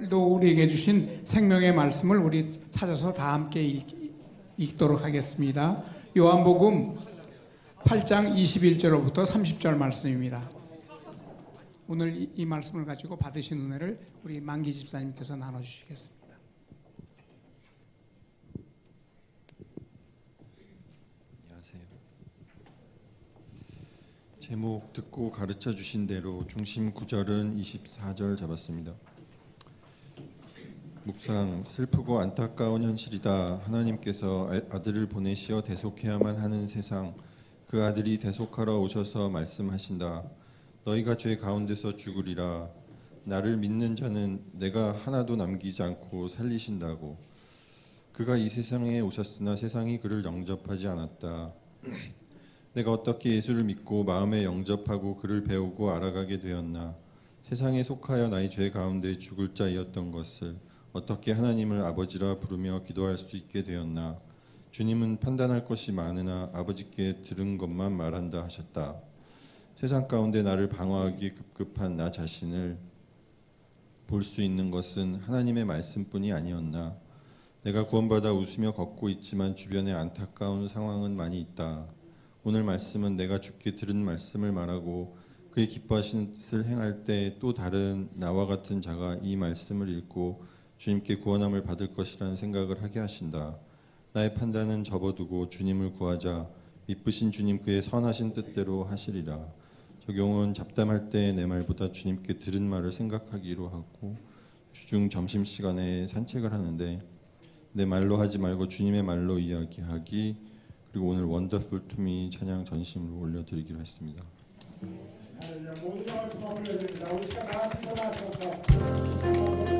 오늘도 우리에게 주신 생명의 말씀을 우리 찾아서 다 함께 읽도록 하겠습니다. 요한복음 8장 21절로부터 30절 말씀입니다. 오늘 이 말씀을 가지고 받으신 은혜를 우리 만기 집사님께서 나눠주시겠습니다. 안녕하세요. 제목 듣고 가르쳐 주신 대로 중심 구절은 24절 잡았습니다. 묵상, 슬프고 안타까운 현실이다. 하나님께서 아들을 보내시어 대속해야만 하는 세상, 그 아들이 대속하러 오셔서 말씀하신다. 너희가 죄 가운데서 죽으리라. 나를 믿는 자는 내가 하나도 남기지 않고 살리신다고. 그가 이 세상에 오셨으나 세상이 그를 영접하지 않았다. 내가 어떻게 예수를 믿고 마음에 영접하고 그를 배우고 알아가게 되었나. 세상에 속하여 나의 죄 가운데 죽을 자이었던 것을 어떻게 하나님을 아버지라 부르며 기도할 수 있게 되었나. 주님은 판단할 것이 많으나 아버지께 들은 것만 말한다 하셨다. 세상 가운데 나를 방어하기 급급한 나 자신을 볼 수 있는 것은 하나님의 말씀뿐이 아니었나. 내가 구원받아 웃으며 걷고 있지만 주변에 안타까운 상황은 많이 있다. 오늘 말씀은 내가 주께 들은 말씀을 말하고 그의 기뻐하시는 뜻을 행할 때 또 다른 나와 같은 자가 이 말씀을 읽고 주님께 구원함을 받을 것이라는 생각을 하게 하신다. 나의 판단은 접어두고 주님을 구하자. 미쁘신 주님 그의 선하신 뜻대로 하시리라. 적용은 잡담할 때 내 말보다 주님께 들은 말을 생각하기로 하고 주중 점심시간에 산책을 하는데 내 말로 하지 말고 주님의 말로 이야기하기. 그리고 오늘 원더풀 투미 찬양 전심으로 올려드리기로 했습니다. 모든 말씀 올려드립니다. 우리 시간 다 일어나셔서 기도하고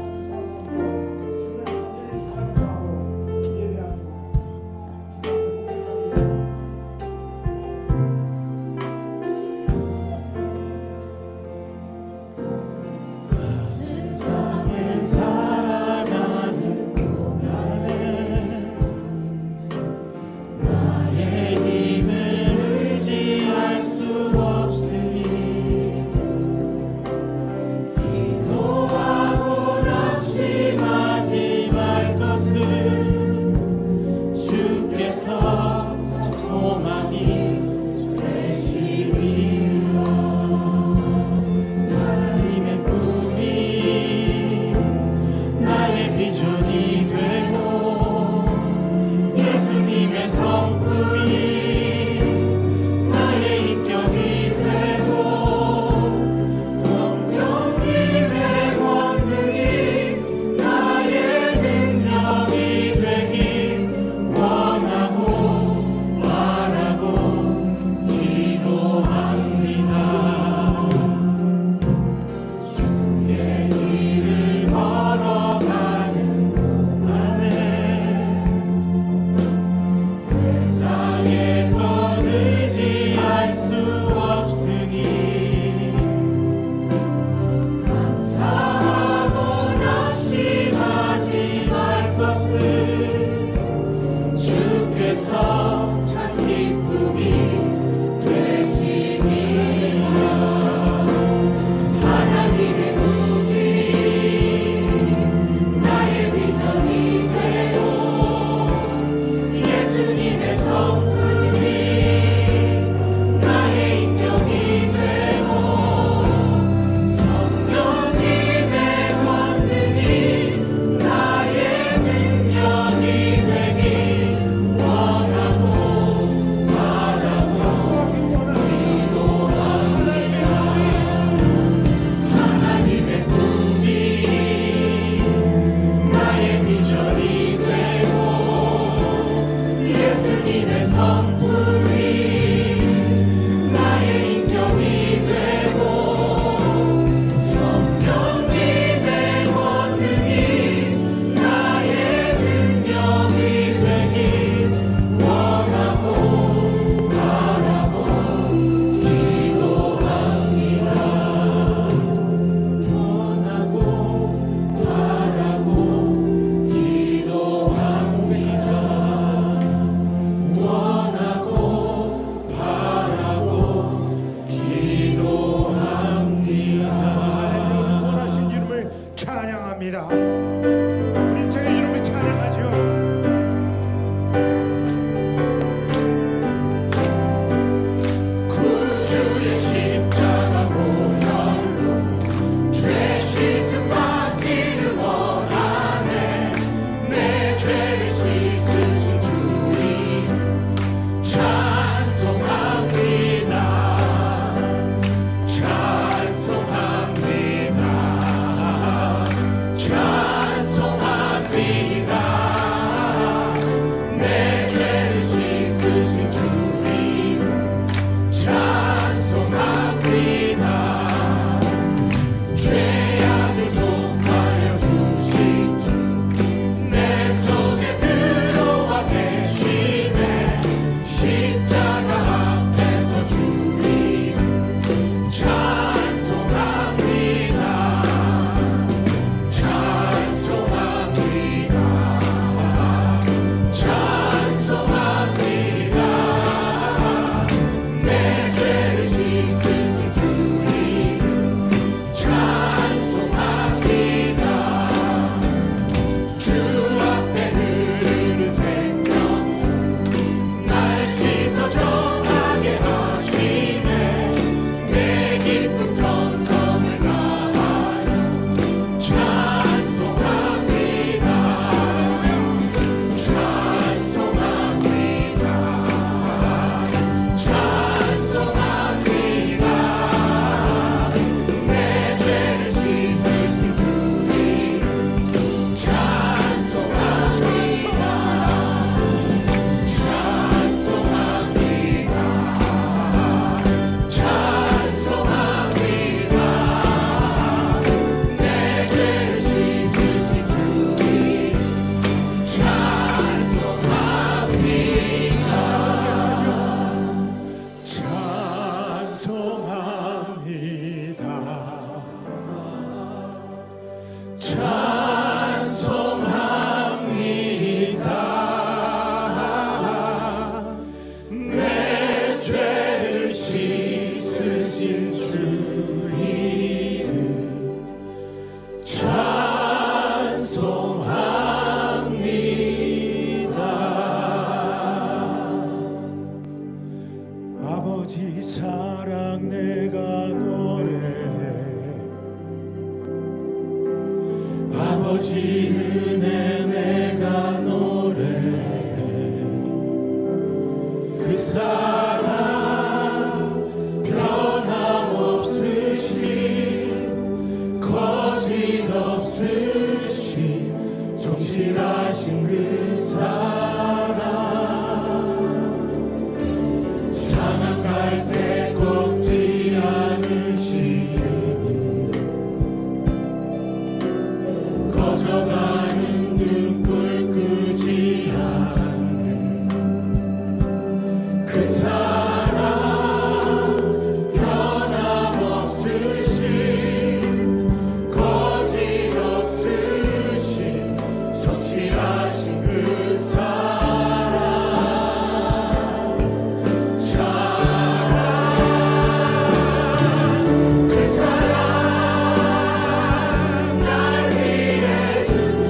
찬양합니다. 우리 저의 이름을 찬양하죠. 아버지 사랑 내가 노래해, 아버지 은혜 내가 노래해. 그 사랑 변함없으신 거짓 없으신 정실하신 그 사랑, 상한 갈대 꺾지 않으시니 꺼져가는 등불 끄지 않는 그 사랑, 변함없으신 거짓 없으신 성실하신 그 사랑, 그 사랑 날 위해 주신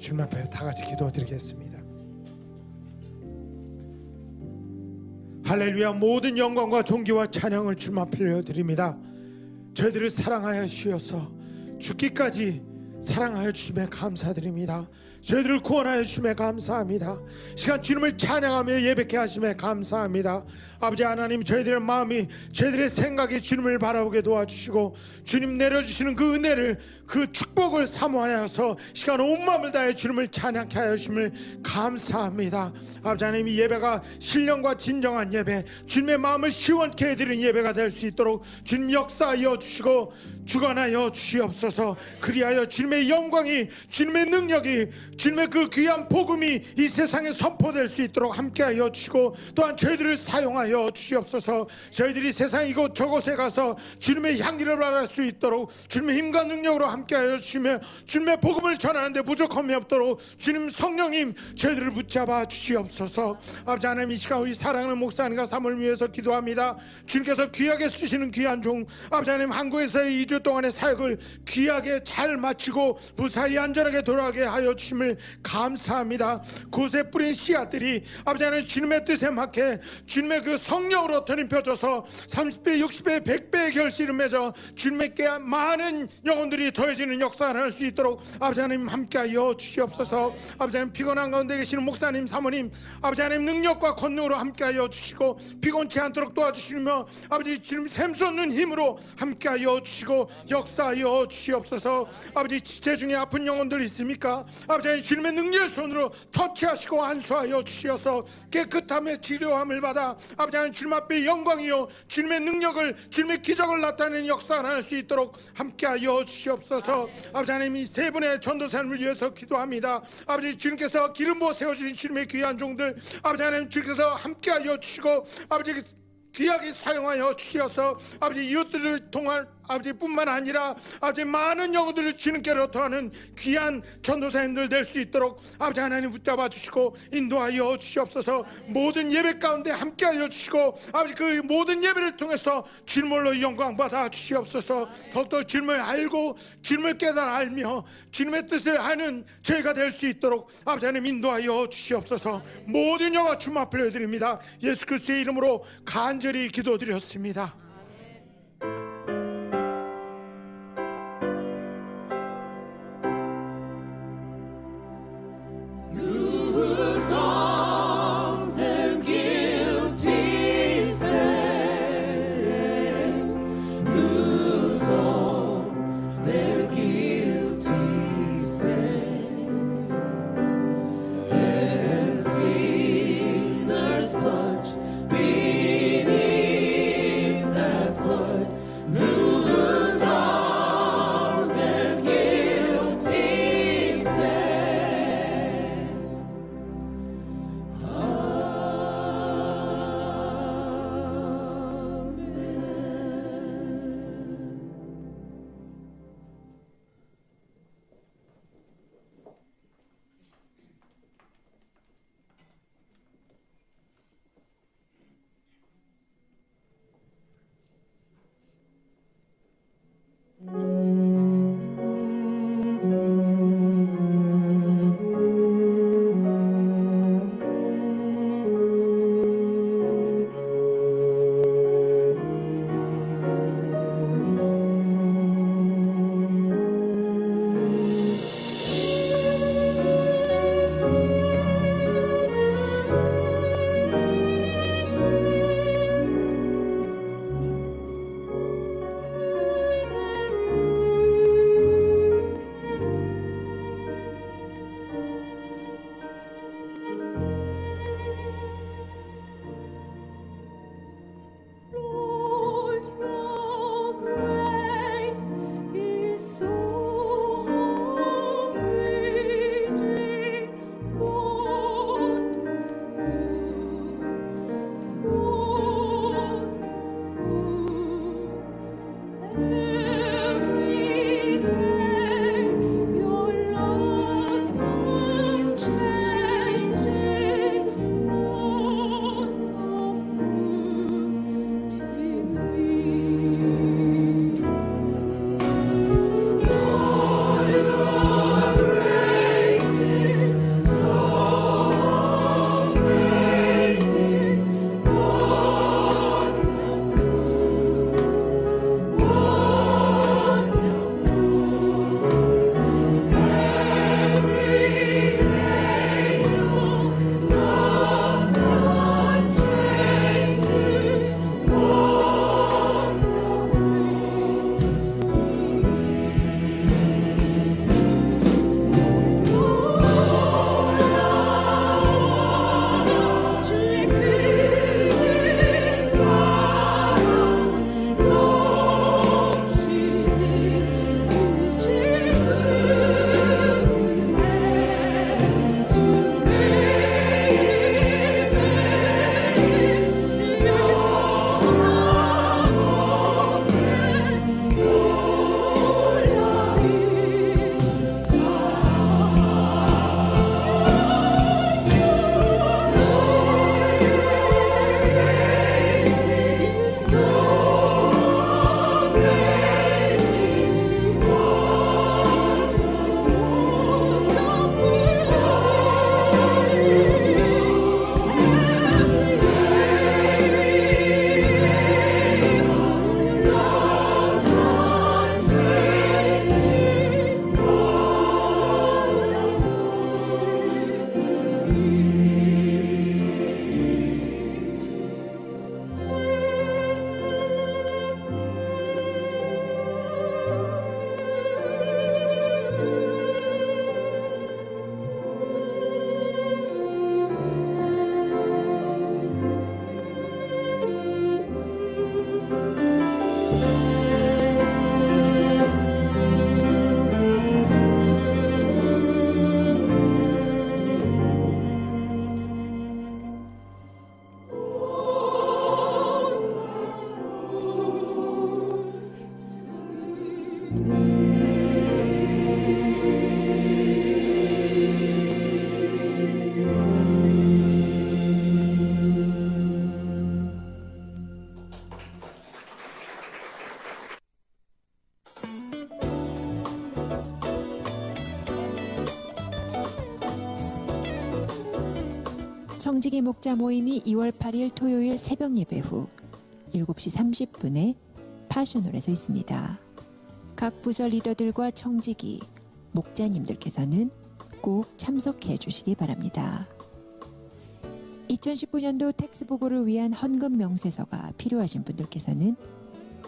주님 앞에 다 같이 기도드리겠습니다. 할렐루야. 모든 영광과 존귀와 찬양을 주님 앞에 올려드립니다. 저희들을 사랑하여 주셔서 죽기까지 사랑하여 주심에 감사드립니다. 저희들을 구원하여 주심에 감사합니다. 시간 주님을 찬양하며 예배케 하심에 감사합니다. 아버지 하나님, 저희들의 마음이, 저희들의 생각이 주님을 바라보게 도와주시고 주님 내려주시는 그 은혜를, 그 축복을 사모하여서 시간 온 마음을 다해 주님을 찬양케 하여 주심을 감사합니다. 아버지 하나님, 이 예배가 신령과 진정한 예배, 주님의 마음을 시원케 해드리는 예배가 될 수 있도록 주님 역사하여 주시고 주관하여 주시옵소서. 그리하여 주님의 영광이, 주님의 능력이, 주님의 그 귀한 복음이 이 세상에 선포될 수 있도록 함께하여 주시고 또한 저희들을 사용하여 주시옵소서. 저희들이 세상 이곳 저곳에 가서 주님의 향기를 발할 수 있도록 주님의 힘과 능력으로 함께하여 주시며 주님의 복음을 전하는데 부족함이 없도록 주님 성령님 저희들을 붙잡아 주시옵소서. 아버지 하나님, 이 시간 우리 사랑하는 목사님과 사모를 위해서 기도합니다. 주님께서 귀하게 쓰시는 귀한 종, 아버지 하나님, 한국에서의 2주 동안의 사역을 귀하게 잘 마치고 무사히 안전하게 돌아가게 하여 주심을 감사합니다. 곳에 뿌린 씨앗들이 아버지 하나님 주님의 뜻에 맞게 주님의 그 성령으로 드림펴져서 30배, 60배, 100배의 결실을 맺어 주님께 많은 영혼들이 더해지는 역사를 할 수 있도록 아버지 하나님 함께하여 주시옵소서. 아버지 하나님, 피곤한 가운데 계시는 목사님, 사모님, 아버지 하나님 능력과 권능으로 함께하여 주시고 피곤치 않도록 도와주시며 아버지 주님 샘솟는 힘으로 함께하여 주시고 역사하여 주시옵소서. 아버지 지체 중에 아픈 영혼들 있습니까? 아버지 하나님 주님의 능력의 손으로 터치하시고 안수하여 주시어서 깨끗함의 치료함을 받아 아버지 하나님 주님 앞에 영광이요 주님의 능력을, 주님의 기적을 나타내는 역사를 할 수 있도록 함께하여 주시옵소서. 아버지 하나님, 이 세 분의 전도사님을 위해서 기도합니다. 아버지 주님께서 기름 부어 세워주신 주님의 귀한 종들, 아버지 하나님 주님께서 함께하여 주시고 아버지 귀하게 사용하여 주셔서 아버지 이웃들을 통한 아버지 뿐만 아니라 아버지 많은 영혼들을 주님께로 통하는 귀한 전도사님들 될 수 있도록 아버지 하나님 붙잡아 주시고 인도하여 주시옵소서. 모든 예배 가운데 함께하여 주시고 아버지 그 모든 예배를 통해서 주님으로 영광 받아 주시옵소서. 더욱더 주님을 알고 주님을 깨달아 알며 주님의 뜻을 아는 저희가 될 수 있도록 아버지 하나님 인도하여 주시옵소서. 모든 영광 주님 앞에 올려드립니다. 예수 그리스도의 이름으로 간절히 기도드렸습니다. Beneath the 청지기 목자 모임이 2월 8일 토요일 새벽 예배 후 7시 30분에 파션홀에서 있습니다. 각 부서 리더들과 청지기, 목자님들께서는 꼭 참석해 주시기 바랍니다. 2019년도 텍스 보고를 위한 헌금 명세서가 필요하신 분들께서는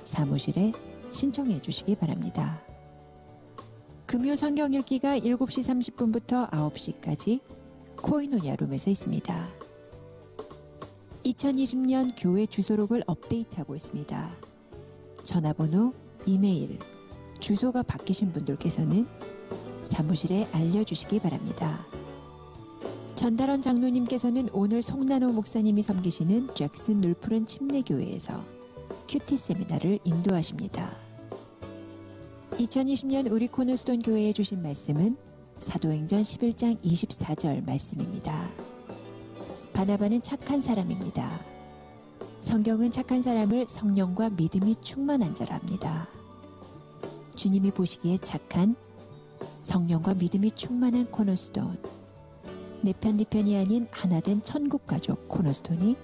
사무실에 신청해 주시기 바랍니다. 금요 성경 읽기가 7시 30분부터 9시까지 코이노냐 룸에서 있습니다. 2020년 교회 주소록을 업데이트하고 있습니다. 전화번호, 이메일, 주소가 바뀌신 분들께서는 사무실에 알려주시기 바랍니다. 전달원 장로님께서는 오늘 송난호 목사님이 섬기시는 잭슨 눌푸른 침례교회에서 큐티 세미나를 인도하십니다. 2020년 우리 코너스톤 교회에 주신 말씀은 사도행전 11장 24절 말씀입니다. 바나바는 착한 사람입니다. 성경은 착한 사람을 성령과 믿음이 충만한 자라 합니다. 주님이 보시기에 착한 성령과 믿음이 충만한 코너스톤, 내 편 네 편이 아닌 하나된 천국가족 코너스톤이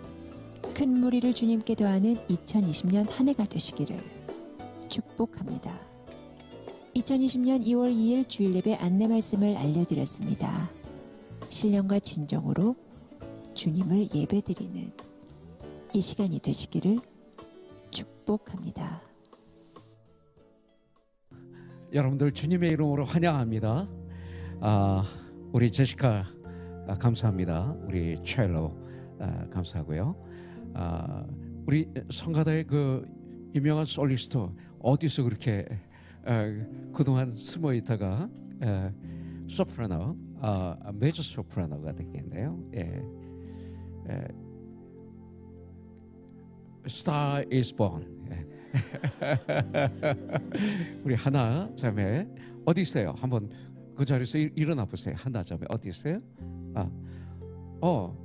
큰 무리를 주님께 더하는 2020년 한 해가 되시기를 축복합니다. 2020년 2월 2일 주일 예배 안내 말씀을 알려드렸습니다. 신령과 진정으로 주님을 예배드리는 이 시간이 되시기를 축복합니다. 여러분들 주님의 이름으로 환영합니다. 우리 제시카 감사합니다. 우리 첼로 감사하고요. 우리 성가다의 그 유명한 솔리스트 어디서 그렇게 그동안 숨어 있다가 소프라노, 메조 소프라노가 되겠네요. Star is born. 우리 하나 자매 어디 있어요? 한번 그 자리에서 일어나 보세요. 하나 자매 어디 있어요?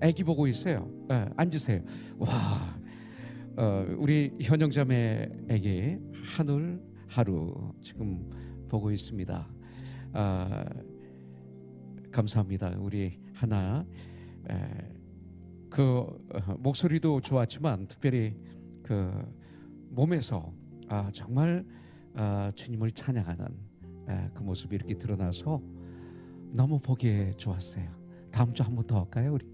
아기 보고 있어요. 앉으세요. 와, 우리 현영 자매에게 하늘 하루 지금 보고 있습니다. 감사합니다. 우리 하나 그 목소리도 좋았지만 특별히 그 몸에서 정말 주님을 찬양하는 그 모습이 이렇게 드러나서 너무 보기에 좋았어요. 다음 주 한 번 더 할까요, 우리?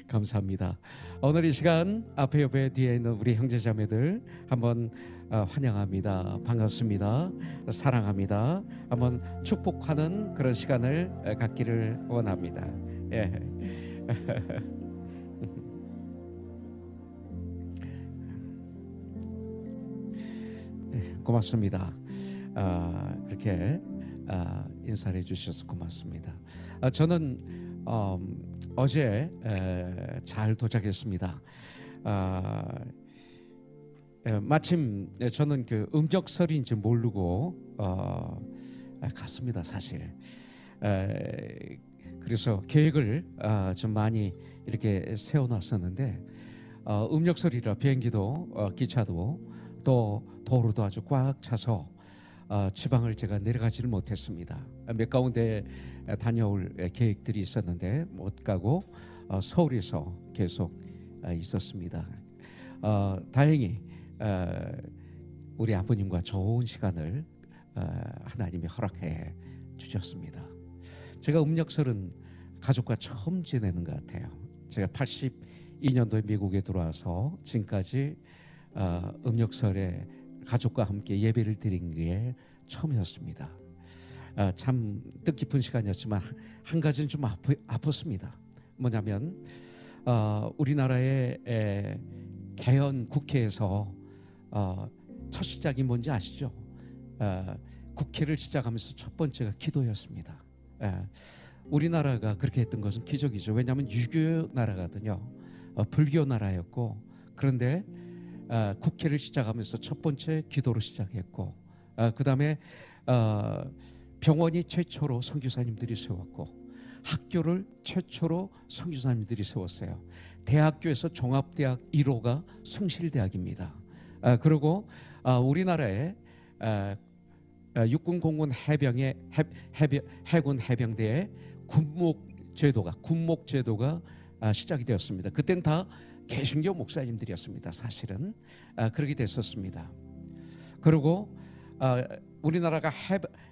감사합니다. 오늘 이 시간 앞에 옆에 뒤에 있는 우리 형제자매들 한번 환영합니다. 반갑습니다. 사랑합니다. 한번 축복하는 그런 시간을 갖기를 원합니다. 예. 고맙습니다. 그렇게 인사를 해주셔서 고맙습니다. 저는 어제 잘 도착했습니다. 마침 저는 그 음력설인지 모르고 갔습니다, 사실. 그래서 계획을 좀 많이 이렇게 세워놨었는데 음력설이라 비행기도 기차도 또 도로도 아주 꽉 차서 지방을 제가 내려가지를 못했습니다. 몇 가운데 다녀올 계획들이 있었는데 못 가고 서울에서 계속 있었습니다. 다행히 우리 아버님과 좋은 시간을 하나님이 허락해 주셨습니다. 제가 음력설은 가족과 처음 지내는 것 같아요. 제가 82년도에 미국에 들어와서 지금까지 음력설에 가족과 함께 예배를 드린 게 처음이었습니다. 참 뜻깊은 시간이었지만 한 가지는 좀 아팠습니다. 뭐냐면 우리나라의 개헌 국회에서 첫 시작이 뭔지 아시죠? 국회를 시작하면서 첫 번째가 기도였습니다. 우리나라가 그렇게 했던 것은 기적이죠. 왜냐하면 유교 나라거든요. 불교 나라였고, 그런데 국회를 시작하면서 첫 번째 기도로 시작했고, 그 다음에 병원이 최초로 선교사님들이 세웠고, 학교를 최초로 선교사님들이 세웠어요. 대학교에서 종합대학 1호가 숭실대학입니다. 그리고 우리나라의 육군 공군 해군 해병대의 군목 제도가 군목 제도가 시작이 되었습니다. 그땐 다 개신교 목사님들이었습니다. 사실은 그렇게 됐었습니다. 그리고 우리나라가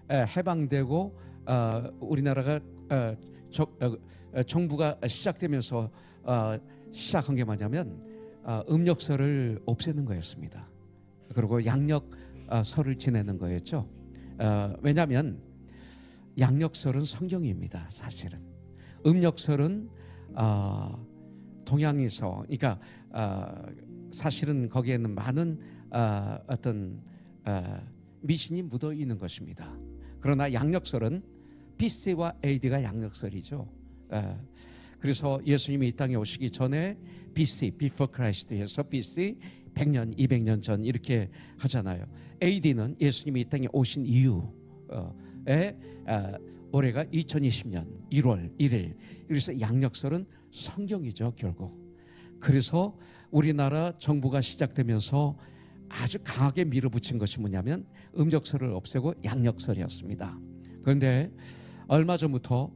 해방되고 우리나라가 정부가 시작되면서 시작한 게 뭐냐면 음력설을 없애는 거였습니다. 그리고 양력설을 지내는 거였죠. 왜냐하면 양력설은 성경입니다. 사실은 음력설은 동양에서, 그러니까 사실은 거기에는 많은 어떤 미신이 묻어 있는 것입니다. 그러나 양력설은 BC와 AD가 양력설이죠. 그래서 예수님이 이 땅에 오시기 전에 BC, Before Christ에서 BC 100년, 200년 전 이렇게 하잖아요. AD는 예수님이 이 땅에 오신 이후에 올해가 2020년 1월 1일. 그래서 양력설은 성경이죠, 결국. 그래서 우리나라 정부가 시작되면서 아주 강하게 밀어붙인 것이 뭐냐면 음력설을 없애고 양력설이었습니다. 그런데 얼마 전부터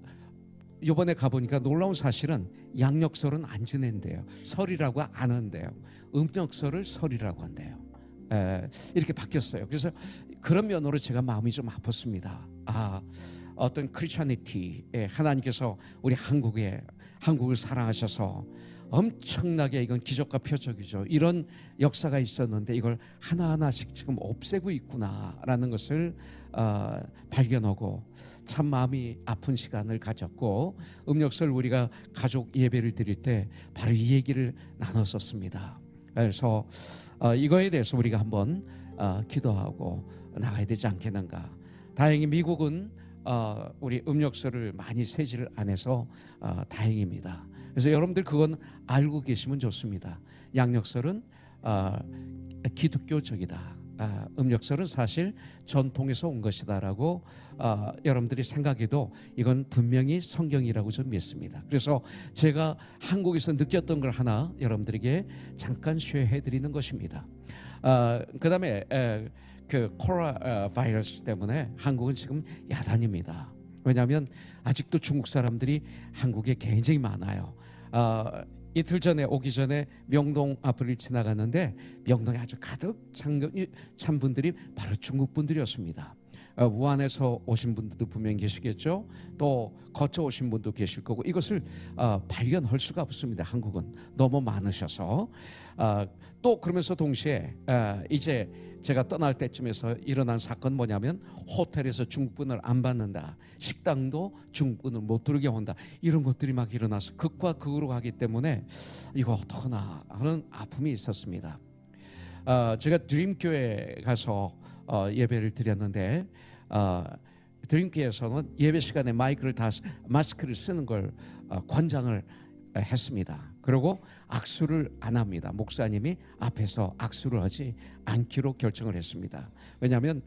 이번에 가보니까 놀라운 사실은 양력설은 안 지낸대요. 설이라고 안 한대요. 음력설을 설이라고 한대요. 이렇게 바뀌었어요. 그래서 그런 면으로 제가 마음이 좀 아팠습니다. 어떤 크리스천리티에 하나님께서 우리 한국을 사랑하셔서 엄청나게, 이건 기적과 표적이죠. 이런 역사가 있었는데 이걸 하나하나씩 지금 없애고 있구나라는 것을 발견하고 참 마음이 아픈 시간을 가졌고, 음력설 우리가 가족 예배를 드릴 때 바로 이 얘기를 나눴었습니다. 그래서 이거에 대해서 우리가 한번 기도하고 나가야 되지 않겠는가. 다행히 미국은 우리 음력설을 많이 세지를 안 해서 다행입니다. 그래서 여러분들 그건 알고 계시면 좋습니다. 양력설은 기독교적이다. 음력설은 사실 전통에서 온 것이다라고 여러분들이 생각해도 이건 분명히 성경이라고 좀 믿습니다. 그래서 제가 한국에서 느꼈던 걸 하나 여러분들에게 잠깐 쉐어해 드리는 것입니다. 그 다음에 그 코로나 바이러스 때문에 한국은 지금 야단입니다. 왜냐하면 아직도 중국 사람들이 한국에 굉장히 많아요. 이틀 전에 오기 전에 명동 앞을 지나갔는데 명동에 아주 가득 찬 분들이 바로 중국 분들이었습니다. 우한에서 오신 분들도 분명히 계시겠죠. 또 거쳐 오신 분도 계실 거고, 이것을 발견할 수가 없습니다. 한국은 너무 많으셔서. 또 그러면서 동시에 이제 제가 떠날 때쯤에서 일어난 사건 뭐냐면 호텔에서 중국분을 안 받는다, 식당도 중국분을 못 들게 한다, 이런 것들이 막 일어나서 극과 극으로 가기 때문에 이거 어떡하나 하는 아픔이 있었습니다. 제가 드림교회 가서 예배를 드렸는데 드림교회에서는 예배 시간에 마스크를 쓰는 걸 권장을 했습니다. 그리고 악수를 안 합니다. 목사님이 앞에서 악수를 하지 않기로 결정을 했습니다. 왜냐하면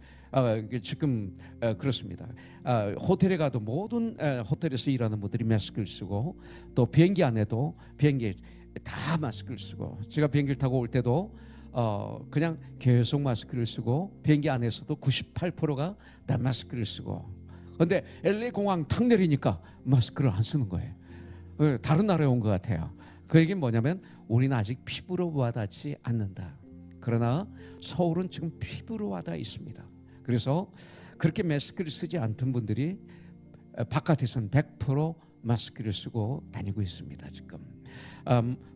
지금 그렇습니다. 호텔에 가도 모든 호텔에서 일하는 분들이 마스크를 쓰고, 또 비행기 안에도 비행기 다 마스크를 쓰고, 제가 비행기를 타고 올 때도 그냥 계속 마스크를 쓰고, 비행기 안에서도 98%가 다 마스크를 쓰고, 그런데 LA 공항 탁 내리니까 마스크를 안 쓰는 거예요. 다른 나라에 온 것 같아요. 그 얘기는 뭐냐면 우리는 아직 피부로 와닿지 않는다. 그러나 서울은 지금 피부로 와닿아 있습니다. 그래서 그렇게 마스크를 쓰지 않던 분들이 바깥에서는 100% 마스크를 쓰고 다니고 있습니다. 지금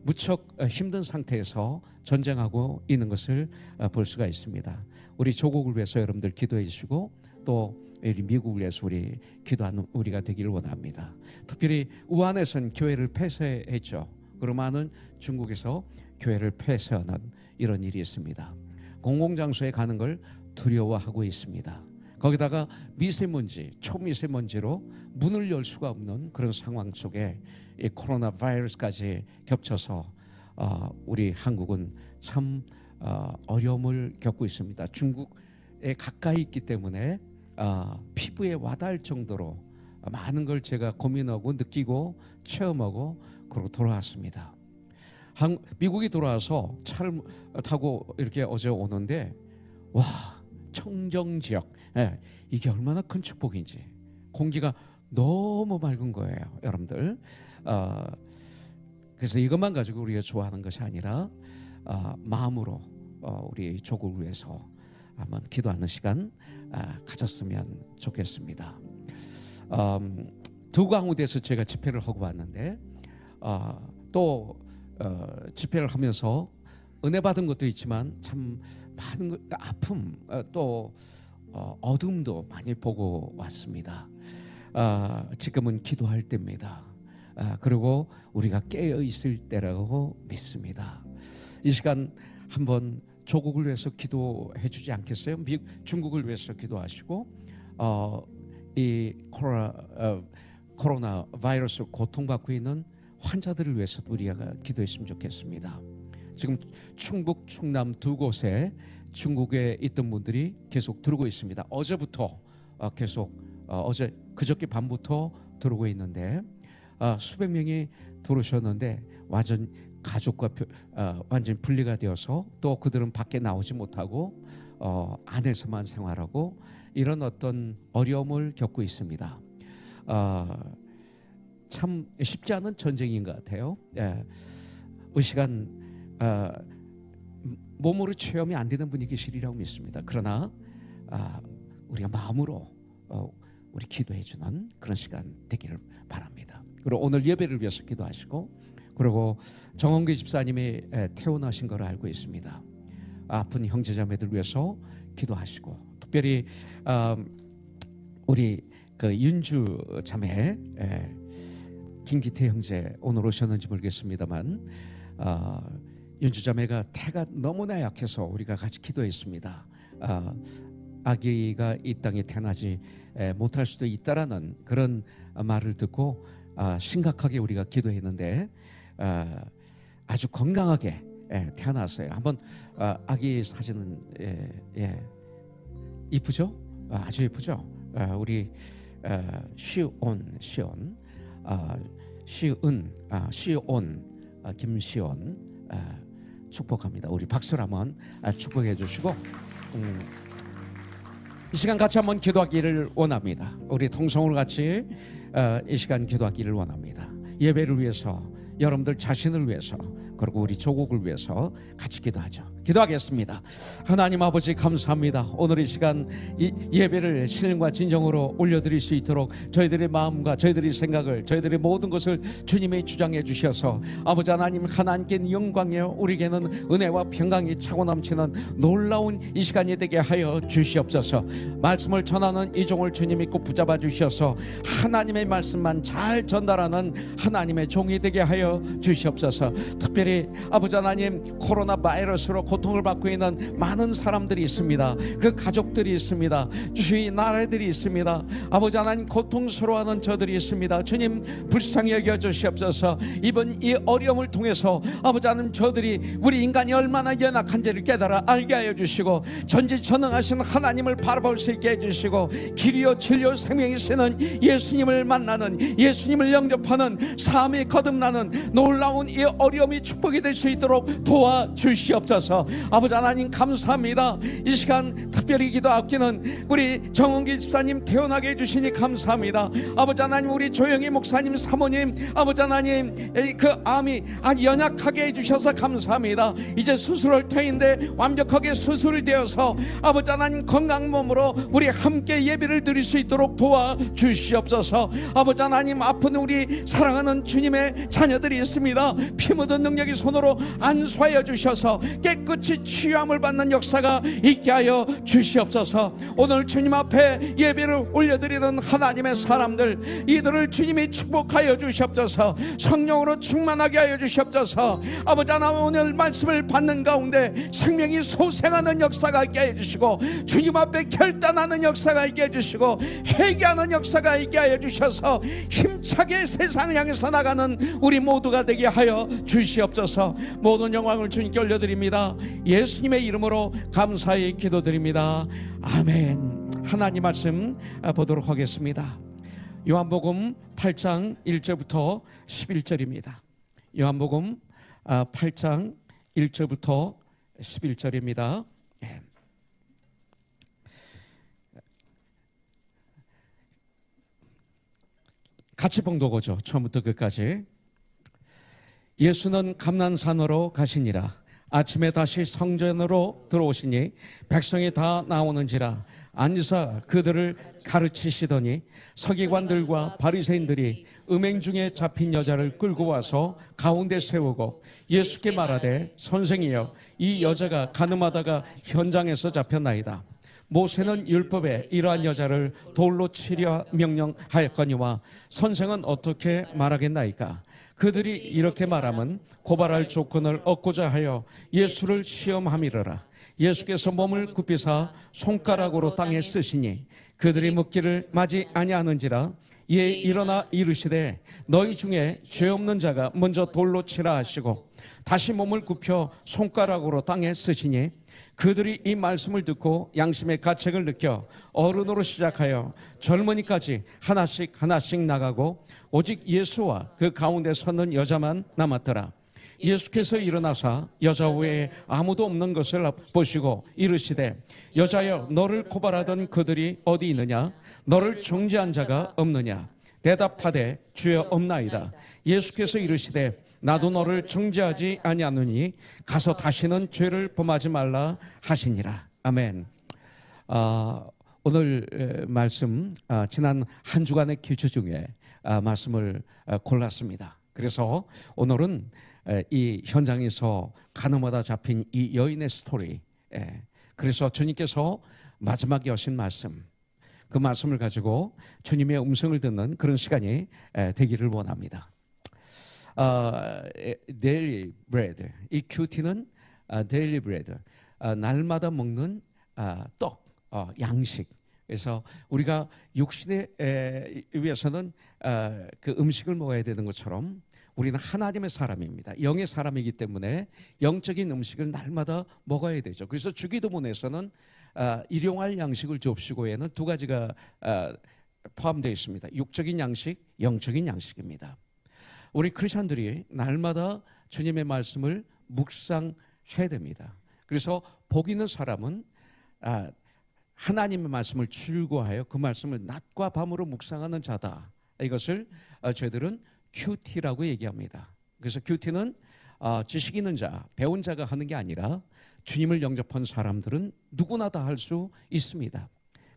무척 힘든 상태에서 전쟁하고 있는 것을 볼 수가 있습니다. 우리 조국을 위해서 여러분들 기도해 주시고, 또 미국을 위해서 우리 기도하는 우리가 되기를 원합니다. 특별히 우한에서는 교회를 폐쇄했죠. 그러면은 중국에서 교회를 폐쇄하는 이런 일이 있습니다. 공공장소에 가는 걸 두려워하고 있습니다. 거기다가 미세먼지, 초미세먼지로 문을 열 수가 없는 그런 상황 속에 이 코로나 바이러스까지 겹쳐서 우리 한국은 참 어려움을 겪고 있습니다. 중국에 가까이 있기 때문에 피부에 와닿을 정도로 많은 걸 제가 고민하고 느끼고 체험하고 그러고 돌아왔습니다. 미국이 돌아와서 차를 타고 이렇게 어제 오는데, 와, 청정 지역, 이게 얼마나 큰 축복인지. 공기가 너무 맑은 거예요, 여러분들. 그래서 이것만 가지고 우리가 좋아하는 것이 아니라 마음으로 우리 조국을 위해서 한번 기도하는 시간 가졌으면 좋겠습니다. 두 가운데서 제가 집회를 하고 왔는데 또 집회를 하면서 은혜 받은 것도 있지만 참 많은 아픔 또 어둠도 많이 보고 왔습니다. 지금은 기도할 때입니다. 그리고 우리가 깨어 있을 때라고 믿습니다. 이 시간 한번 조국을 위해서 기도해 주지 않겠어요? 중국을 위해서 기도하시고 이 코로나 바이러스 고통받고 있는 환자들을 위해서 우리가 기도했으면 좋겠습니다. 지금 충북, 충남 두 곳에 중국에 있던 분들이 계속 들어오고 있습니다. 어제부터 계속 그저께 밤부터 들어오고 있는데 수백 명이 들어오셨는데 완전 가족과 완전 분리가 되어서 또 그들은 밖에 나오지 못하고 안에서만 생활하고 이런 어떤 어려움을 겪고 있습니다. 참 쉽지 않은 전쟁인 것 같아요. 이 시간 몸으로 체험이 안 되는 분이 계시리라고 믿습니다. 그러나 우리가 마음으로 우리 기도해 주는 그런 시간 되기를 바랍니다. 그리고 오늘 예배를 위해서 기도하시고 그리고 정원기 집사님이 퇴원하신 걸 알고 있습니다. 아픈 형제자매들 위해서 기도하시고 특별히 우리 그 윤주 자매 김기태 형제 오늘 오셨는지 모르겠습니다만 윤주 자매가 태가 너무나 약해서 우리가 같이 기도했습니다. 아기가 이 땅에 태어나지 못할 수도 있다라는 그런 말을 듣고 심각하게 우리가 기도했는데 아주 건강하게 태어났어요. 한번 아기 사진은 이쁘죠? 아주 이쁘죠? 우리 시온 김시온 축복합니다. 우리 박수로 한번 축복해 주시고 이 시간 같이 한번 기도하기를 원합니다. 우리 통성으로 같이 이 시간 기도하기를 원합니다. 예배를 위해서 여러분들 자신을 위해서 그리고 우리 조국을 위해서 같이 기도하죠. 기도하겠습니다. 하나님 아버지 감사합니다. 오늘 이 시간 이 예배를 신령과 진정으로 올려드릴 수 있도록 저희들의 마음과 저희들의 생각을 저희들의 모든 것을 주님의 주장해 주셔서 아버지 하나님 하나님께 영광이요 우리에게는 은혜와 평강이 차고 넘치는 놀라운 이 시간이 되게 하여 주시옵소서. 말씀을 전하는 이 종을 주님 믿고 붙잡아 주셔서 하나님의 말씀만 잘 전달하는 하나님의 종이 되게 하여 주시옵소서. 특별히 아버지 하나님 코로나 바이러스로 고통을 받고 있는 많은 사람들이 있습니다. 그 가족들이 있습니다. 주의 나라들이 있습니다. 아버지 하나님 고통스러워하는 저들이 있습니다. 주님 불쌍히 여겨 주시옵소서. 이번 이 어려움을 통해서 아버지 하나님 저들이 우리 인간이 얼마나 연약한지를 깨달아 알게 하여 주시고 전지전능하신 하나님을 바라볼 수 있게 해주시고 길이요 진리요 생명이시는 예수님을 만나는 예수님을 영접하는 삶이 거듭나는 놀라운 이 어려움이 축복이 될 수 있도록 도와주시옵소서. 아버지 하나님 감사합니다. 이 시간 특별히 기도하기는 우리 정은기 집사님 태어나게 해주시니 감사합니다. 아버지 하나님 우리 조영희 목사님 사모님 아버지 하나님 그 암이 아주 연약하게 해주셔서 감사합니다. 이제 수술할 터인데 완벽하게 수술되어서 아버지 하나님 건강 몸으로 우리 함께 예배를 드릴 수 있도록 도와주시옵소서. 아버지 하나님 아픈 우리 사랑하는 주님의 자녀들이 있습니다. 피 묻은 능력이 손으로 안수하여 주셔서 깨끗이 치유함을 받는 역사가 있게 하여 주시옵소서. 오늘 주님 앞에 예배를 올려드리는 하나님의 사람들 이들을 주님이 축복하여 주시옵소서. 성령으로 충만하게 하여 주시옵소서. 아버지 하나님 오늘 말씀을 받는 가운데 생명이 소생하는 역사가 있게 해주시고 주님 앞에 결단하는 역사가 있게 해주시고 회개하는 역사가 있게 하여 주셔서 힘차게 세상을 향해서 나가는 우리 모두가 되게 하여 주시옵소서. 모든 영광을 주님께 올려드립니다. 예수님의 이름으로 감사히 기도드립니다. 아멘. 하나님 말씀 보도록 하겠습니다. 요한복음 8장 1절부터 11절입니다. 요한복음 8장 1절부터 11절입니다. 같이 봉독하죠. 처음부터 끝까지. 예수는 감난산으로 가시니라. 아침에 다시 성전으로 들어오시니 백성이 다 나오는지라 앉으사 그들을 가르치시더니 서기관들과 바리새인들이 음행 중에 잡힌 여자를 끌고 와서 가운데 세우고 예수께 말하되 선생이여 이 여자가 간음하다가 현장에서 잡혔나이다. 모세는 율법에 이러한 여자를 돌로 치려 명령하였거니와 선생은 어떻게 말하겠나이까? 그들이 이렇게 말하면 고발할 조건을 얻고자 하여 예수를 시험함이러라. 예수께서 몸을 굽히사 손가락으로 땅에 쓰시니 그들이 묻기를 마지 아니하는지라. 이에 일어나 이르시되 너희 중에 죄 없는 자가 먼저 돌로 치라 하시고 다시 몸을 굽혀 손가락으로 땅에 쓰시니 그들이 이 말씀을 듣고 양심의 가책을 느껴 어른으로 시작하여 젊은이까지 하나씩 나가고 오직 예수와 그 가운데 서는 여자만 남았더라. 예수께서 일어나사 여자 외에 아무도 없는 것을 보시고 이르시되 여자여 너를 고발하던 그들이 어디 있느냐? 너를 정죄한 자가 없느냐? 대답하되 주여 없나이다. 예수께서 이르시되 나도 너를 정죄하지 아니하노니 가서 다시는 죄를 범하지 말라 하시니라. 아멘. 오늘 말씀 지난 한 주간의 기초 중에 말씀을 골랐습니다. 그래서 오늘은 이 현장에서 간음하다 잡힌 이 여인의 스토리, 그래서 주님께서 마지막에 하신 말씀, 그 말씀을 가지고 주님의 음성을 듣는 그런 시간이 되기를 원합니다. 데일리 브레드, 이 큐티는 데일리 브레드, 날마다 먹는 떡, 양식. 그래서 우리가 육신에 위해서는 그 음식을 먹어야 되는 것처럼 우리는 하나님의 사람입니다. 영의 사람이기 때문에 영적인 음식을 날마다 먹어야 되죠. 그래서 주기도문에서는 일용할 양식을 줍시고에는 두 가지가 포함되어 있습니다. 육적인 양식, 영적인 양식입니다. 우리 크리스천들이 날마다 주님의 말씀을 묵상해야 됩니다. 그래서 복 있는 사람은 하나님의 말씀을 출구하여 그 말씀을 낮과 밤으로 묵상하는 자다. 이것을 저희들은 큐티라고 얘기합니다. 그래서 큐티는 지식 있는 자, 배운 자가 하는 게 아니라 주님을 영접한 사람들은 누구나 다 할 수 있습니다.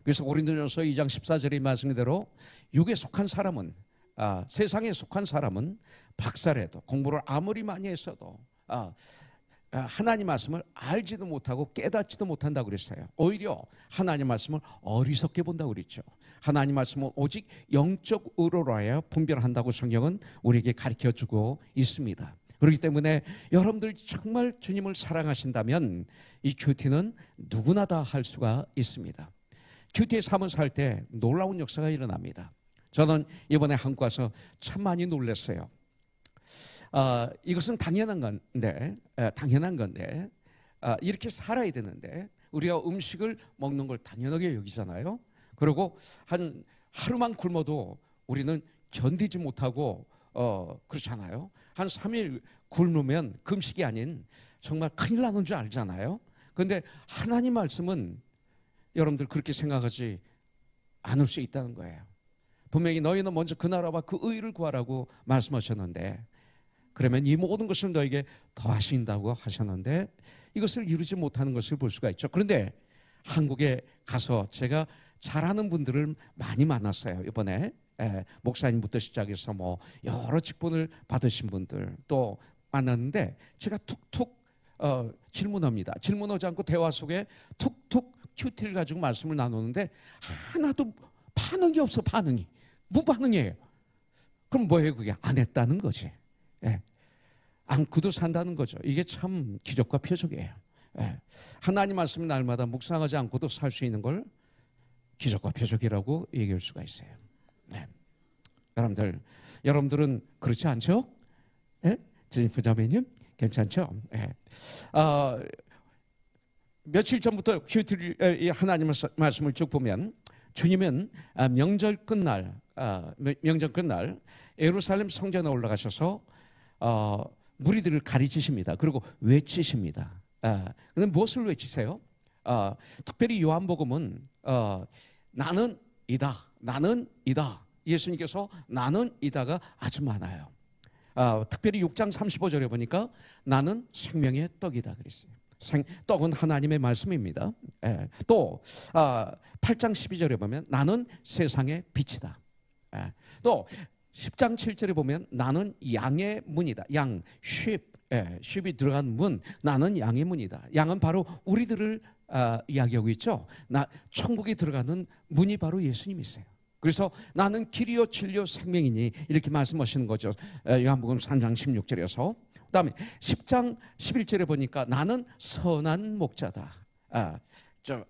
그래서 고린도전서 2장 14절의 말씀대로 육에 속한 사람은, 세상에 속한 사람은 박사라도 공부를 아무리 많이 했어도 하나님 말씀을 알지도 못하고 깨닫지도 못한다고 그랬어요. 오히려 하나님 말씀을 어리석게 본다고 그랬죠. 하나님 말씀을 오직 영적으로 해야 분별한다고 성경은 우리에게 가르쳐주고 있습니다. 그렇기 때문에 여러분들 정말 주님을 사랑하신다면 이 큐티는 누구나 다 할 수가 있습니다. 큐티의 삶을 살 때 놀라운 역사가 일어납니다. 저는 이번에 한국 와서 참 많이 놀랐어요. 이것은 당연한 건데 이렇게 살아야 되는데 우리가 음식을 먹는 걸 당연하게 여기잖아요. 그리고 한 하루만 굶어도 우리는 견디지 못하고 그렇잖아요. 한 3일 굶으면 금식이 아닌 정말 큰일 나는 줄 알잖아요. 그런데 하나님 말씀은 여러분들 그렇게 생각하지 않을 수 있다는 거예요. 분명히 너희는 먼저 그 나라와 그 의를 구하라고 말씀하셨는데 그러면 이 모든 것을 너에게 더하신다고 하셨는데 이것을 이루지 못하는 것을 볼 수가 있죠. 그런데 한국에 가서 제가 잘하는 분들을 많이 만났어요. 이번에 목사님부터 시작해서 뭐 여러 직분을 받으신 분들 또 만났는데 제가 툭툭 질문합니다. 질문하지 않고 대화 속에 툭툭 큐티를 가지고 말씀을 나누는데 하나도 반응이 없어. 반응이 무반응이에요. 그럼 뭐예요? 그게 안 했다는 거지. 안고도 산다는 거죠. 이게 참 기적과 표적이에요. 하나님 말씀을 날마다 묵상하지 않고도 살 수 있는 걸 기적과 표적이라고 얘기할 수가 있어요. 여러분들은 그렇지 않죠? 제니퍼 자매님 괜찮죠? 며칠 전부터 큐티를 하나님 말씀을 쭉 보면 주님은 명절 끝날 예루살렘 성전에 올라가셔서 무리들을 가르치십니다. 그리고 외치십니다. 근데 무엇을 외치세요? 특별히 요한복음은 나는 이다 예수님께서 나는 이다가 아주 많아요. 특별히 6장 35절에 보니까 나는 생명의 떡이다 그랬어요. 떡은 하나님의 말씀입니다. 또 8장 12절에 보면 나는 세상의 빛이다. 또 10장 7절에 보면 나는 양의 문이다. 양, sheep이 들어간 문, 나는 양의 문이다. 양은 바로 우리들을 이야기하고 있죠. 천국에 들어가는 문이 바로 예수님이세요. 그래서 나는 길이요 진리요 생명이니 이렇게 말씀하시는 거죠. 요한복음 3장 16절에서. 그다음에 10장 11절에 보니까 나는 선한 목자다.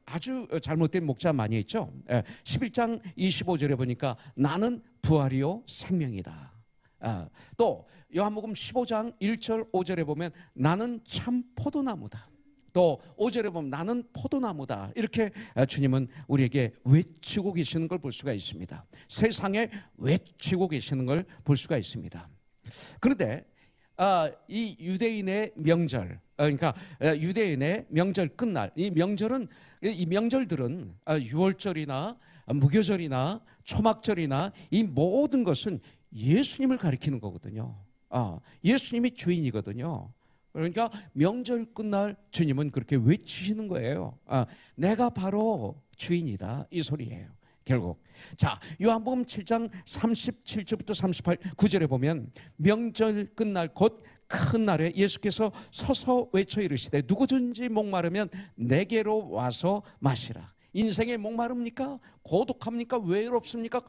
아주 잘못된 목자 많이 있죠. 11장 25절에 보니까 나는 부활이요 생명이다. 또 요한복음 15장 1절 5절에 보면 나는 참 포도나무다. 또 5절에 보면 나는 포도나무다. 이렇게 주님은 우리에게 외치고 계시는 걸 볼 수가 있습니다. 세상에 외치고 계시는 걸 볼 수가 있습니다. 그런데 이 유대인의 명절, 그러니까 유대인의 명절 끝날 이 명절들은 유월절이나 무교절이나 초막절이나 이 모든 것은 예수님을 가리키는 거거든요. 예수님이 주인이거든요. 그러니까 명절 끝날 주님은 그렇게 외치시는 거예요. 내가 바로 주인이다 이 소리예요. 결국 자 요한복음 7장 37절부터 9절에 보면 명절 끝날 곧 큰 날에 예수께서 서서 외쳐 이르시되 누구든지 목마르면 내게로 와서 마시라. 인생에 목마릅니까? 고독합니까? 외롭습니까?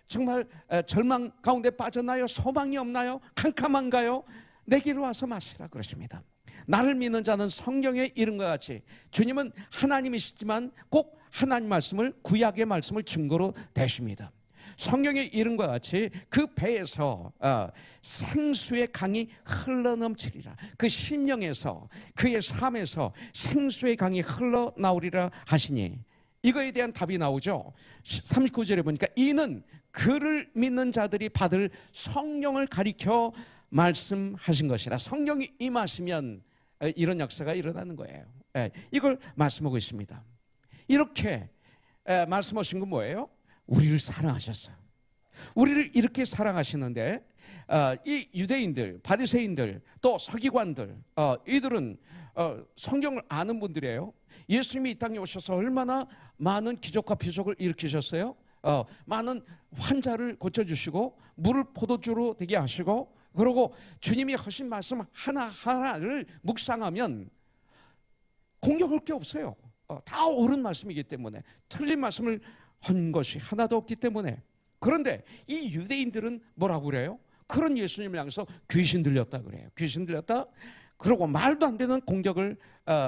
정말 절망 가운데 빠졌나요? 소망이 없나요? 캄캄한가요? 내게로 와서 마시라 그러십니다. 나를 믿는 자는 성경에 이른과 같이 주님은 하나님이시지만 꼭 하나님 말씀을 구약의 말씀을 증거로 대십니다. 성경에 이른과 같이 그 배에서 생수의 강이 흘러넘치리라. 그 심령에서 그의 삶에서 생수의 강이 흘러나오리라 하시니 이거에 대한 답이 나오죠. 39절에 보니까 이는 그를 믿는 자들이 받을 성령을 가리켜 말씀하신 것이라. 성령이 임하시면 이런 역사가 일어나는 거예요. 이걸 말씀하고 있습니다. 이렇게 말씀하신 건 뭐예요? 우리를 사랑하셨어요. 우리를 이렇게 사랑하시는데 이 유대인들, 바리새인들, 또 서기관들 이들은 성경을 아는 분들이에요. 예수님이 이 땅에 오셔서 얼마나 많은 기적과 표적을 일으키셨어요. 많은 환자를 고쳐주시고 물을 포도주로 되게 하시고, 그리고 주님이 하신 말씀 하나하나를 묵상하면 공격할 게 없어요. 다 옳은 말씀이기 때문에, 틀린 말씀을 한 것이 하나도 없기 때문에. 그런데 이 유대인들은 뭐라고 그래요? 그런 예수님을 향해서 귀신 들렸다 그래요. 귀신 들렸다. 그리고 말도 안 되는 공격을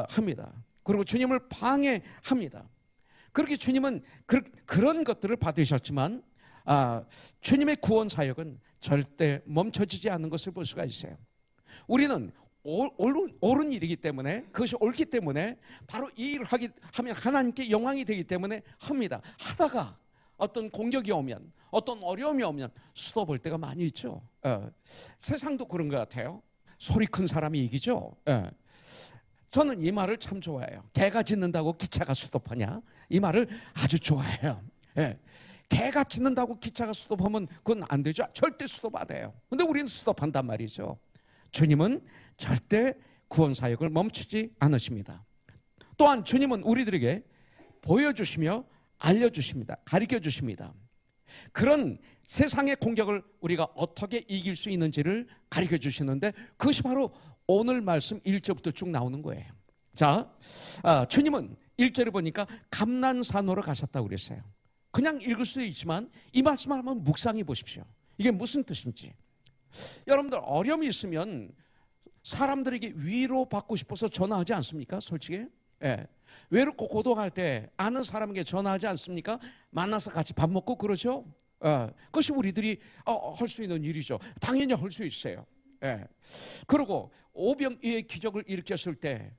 합니다. 그리고 주님을 방해합니다. 그렇게 주님은 그런 것들을 받으셨지만 주님의 구원 사역은 절대 멈춰지지 않는 것을 볼 수가 있어요. 우리는 옳은 일이기 때문에, 그것이 옳기 때문에 바로 이 일을 하면 하나님께 영광이 되기 때문에 합니다. 하다가 어떤 공격이 오면, 어떤 어려움이 오면 수도 볼 때가 많이 있죠. 세상도 그런 것 같아요. 소리 큰 사람이 이기죠. 저는 이 말을 참 좋아해요. 개가 짖는다고 기차가 수도하냐? 이 말을 아주 좋아해요. 개가 짖는다고 기차가 수도하면 그건 안 되죠. 절대 수도받아요. 근데 우리는 수도한단 말이죠. 주님은 절대 구원 사역을 멈추지 않으십니다. 또한 주님은 우리들에게 보여주시며 알려주십니다. 가르쳐주십니다. 그런 세상의 공격을 우리가 어떻게 이길 수 있는지를 가르쳐주시는데, 그것이 바로 오늘 말씀 1절부터 쭉 나오는 거예요. 자, 주님은 1절에 보니까 감난산으로 가셨다고 그랬어요. 그냥 읽을 수도 있지만 이 말씀을 한번 묵상해 보십시오. 이게 무슨 뜻인지. 여러분들 어려움이 있으면 사람들에게 위로받고 싶어서 전화하지 않습니까? 솔직히. 외롭고 고독할 때 아는 사람에게 전화하지 않습니까? 만나서 같이 밥 먹고 그러죠. 그것이 우리들이 할 수 있는 일이죠. 당연히 할 수 있어요. 그리고 오병이의 기적을 일으켰을 때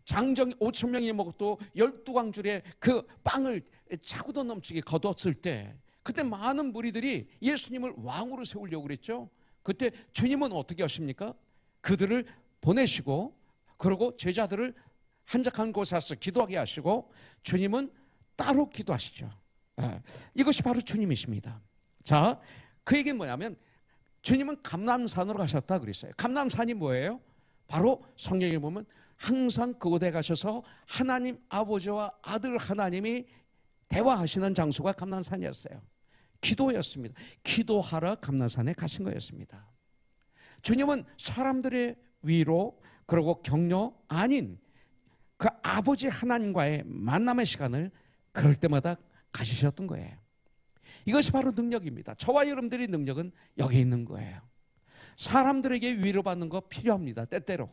장정이 5,000명이 먹어도 12광줄에 그 빵을 차고도 넘치게 거뒀을 때, 그때 많은 무리들이 예수님을 왕으로 세우려고 그랬죠. 그때 주님은 어떻게 하십니까? 그들을 보내시고, 그리고 제자들을 한적한 곳에 와서 기도하게 하시고, 주님은 따로 기도하시죠. 이것이 바로 주님이십니다. 자, 그 얘기는 뭐냐면 주님은 감람산으로 가셨다 그랬어요. 감람산이 뭐예요? 바로 성경에 보면 항상 그곳에 가셔서 하나님 아버지와 아들 하나님이 대화하시는 장소가 감람산이었어요. 기도였습니다. 기도하러 감람산에 가신 거였습니다. 주님은 사람들의 위로 그리고 격려 아닌 그 아버지 하나님과의 만남의 시간을 그럴 때마다 가지셨던 거예요. 이것이 바로 능력입니다. 저와 여러분들의 능력은 여기 있는 거예요. 사람들에게 위로받는 거 필요합니다. 때때로.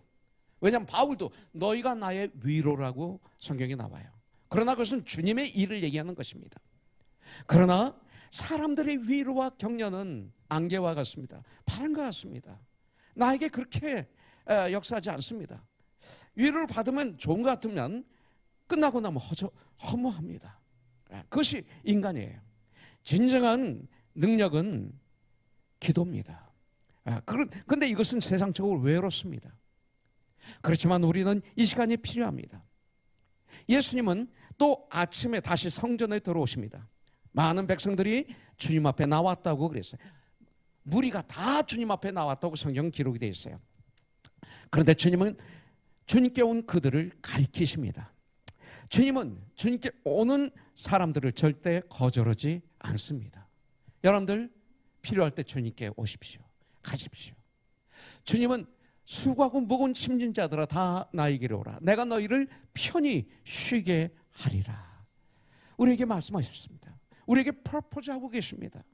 왜냐하면 바울도 너희가 나의 위로라고 성경에 나와요. 그러나 그것은 주님의 일을 얘기하는 것입니다. 그러나 사람들의 위로와 격려는 안개와 같습니다. 바람과 같습니다. 나에게 그렇게 역사하지 않습니다. 위로를 받으면 좋은 것 같으면 끝나고 나면 허무합니다. 그것이 인간이에요. 진정한 능력은 기도입니다. 그런데 이것은 세상적으로 외롭습니다. 그렇지만 우리는 이 시간이 필요합니다. 예수님은 또 아침에 다시 성전에 들어오십니다. 많은 백성들이 주님 앞에 나왔다고 그랬어요. 무리가 다 주님 앞에 나왔다고 성경 기록이 되어 있어요. 그런데 주님은 주님께 온 그들을 가리키십니다. 주님은 주님께 오는 사람들을 절대 거절하지 않습니다. 여러분들 필요할 때 주님께 오십시오. 가십시오. 주님은 수고하고 무거운 짐진 자들아 다 나에게로 오라. 내가 너희를 편히 쉬게 하리라. 우리에게 말씀하셨습니다. 우리에게 프로포즈하고 계십니다.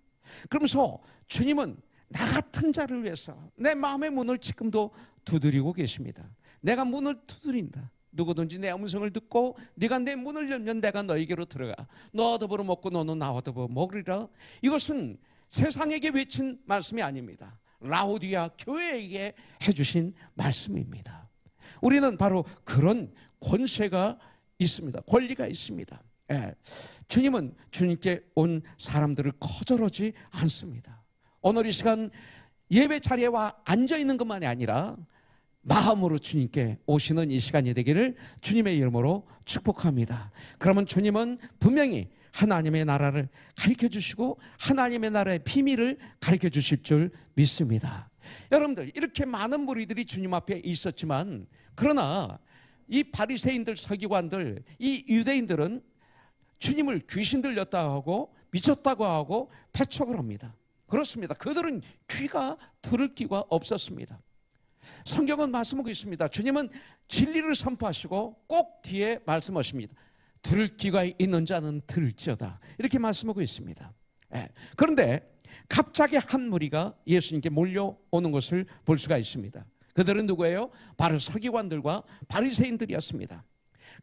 그러면서 주님은 나 같은 자를 위해서 내 마음의 문을 지금도 두드리고 계십니다. 내가 문을 두드린다. 누구든지 내 음성을 듣고 네가 내 문을 열면 내가 너에게로 들어가 너와 더불어 먹고 너는 나와 더불어 먹으리라. 이것은 세상에게 외친 말씀이 아닙니다. 라오디아 교회에게 해주신 말씀입니다. 우리는 바로 그런 권세가 있습니다. 권리가 있습니다. 주님은 주님께 온 사람들을 거절하지 않습니다. 오늘 이 시간 예배 자리에 와 앉아있는 것만이 아니라 마음으로 주님께 오시는 이 시간이 되기를 주님의 이름으로 축복합니다. 그러면 주님은 분명히 하나님의 나라를 가르쳐 주시고 하나님의 나라의 비밀을 가르쳐 주실 줄 믿습니다. 여러분들 이렇게 많은 무리들이 주님 앞에 있었지만 그러나 이 바리새인들 서기관들 이 유대인들은 주님을 귀신 들렸다고 하고 미쳤다고 하고 패촉을 합니다. 그렇습니다. 그들은 귀가 들을 귀가 없었습니다. 성경은 말씀하고 있습니다. 주님은 진리를 선포하시고 꼭 뒤에 말씀하십니다. 들을 귀가 있는 자는 들을지어다. 이렇게 말씀하고 있습니다. 그런데 갑자기 한 무리가 예수님께 몰려오는 것을 볼 수가 있습니다. 그들은 누구예요? 바로 서기관들과 바리새인들이었습니다.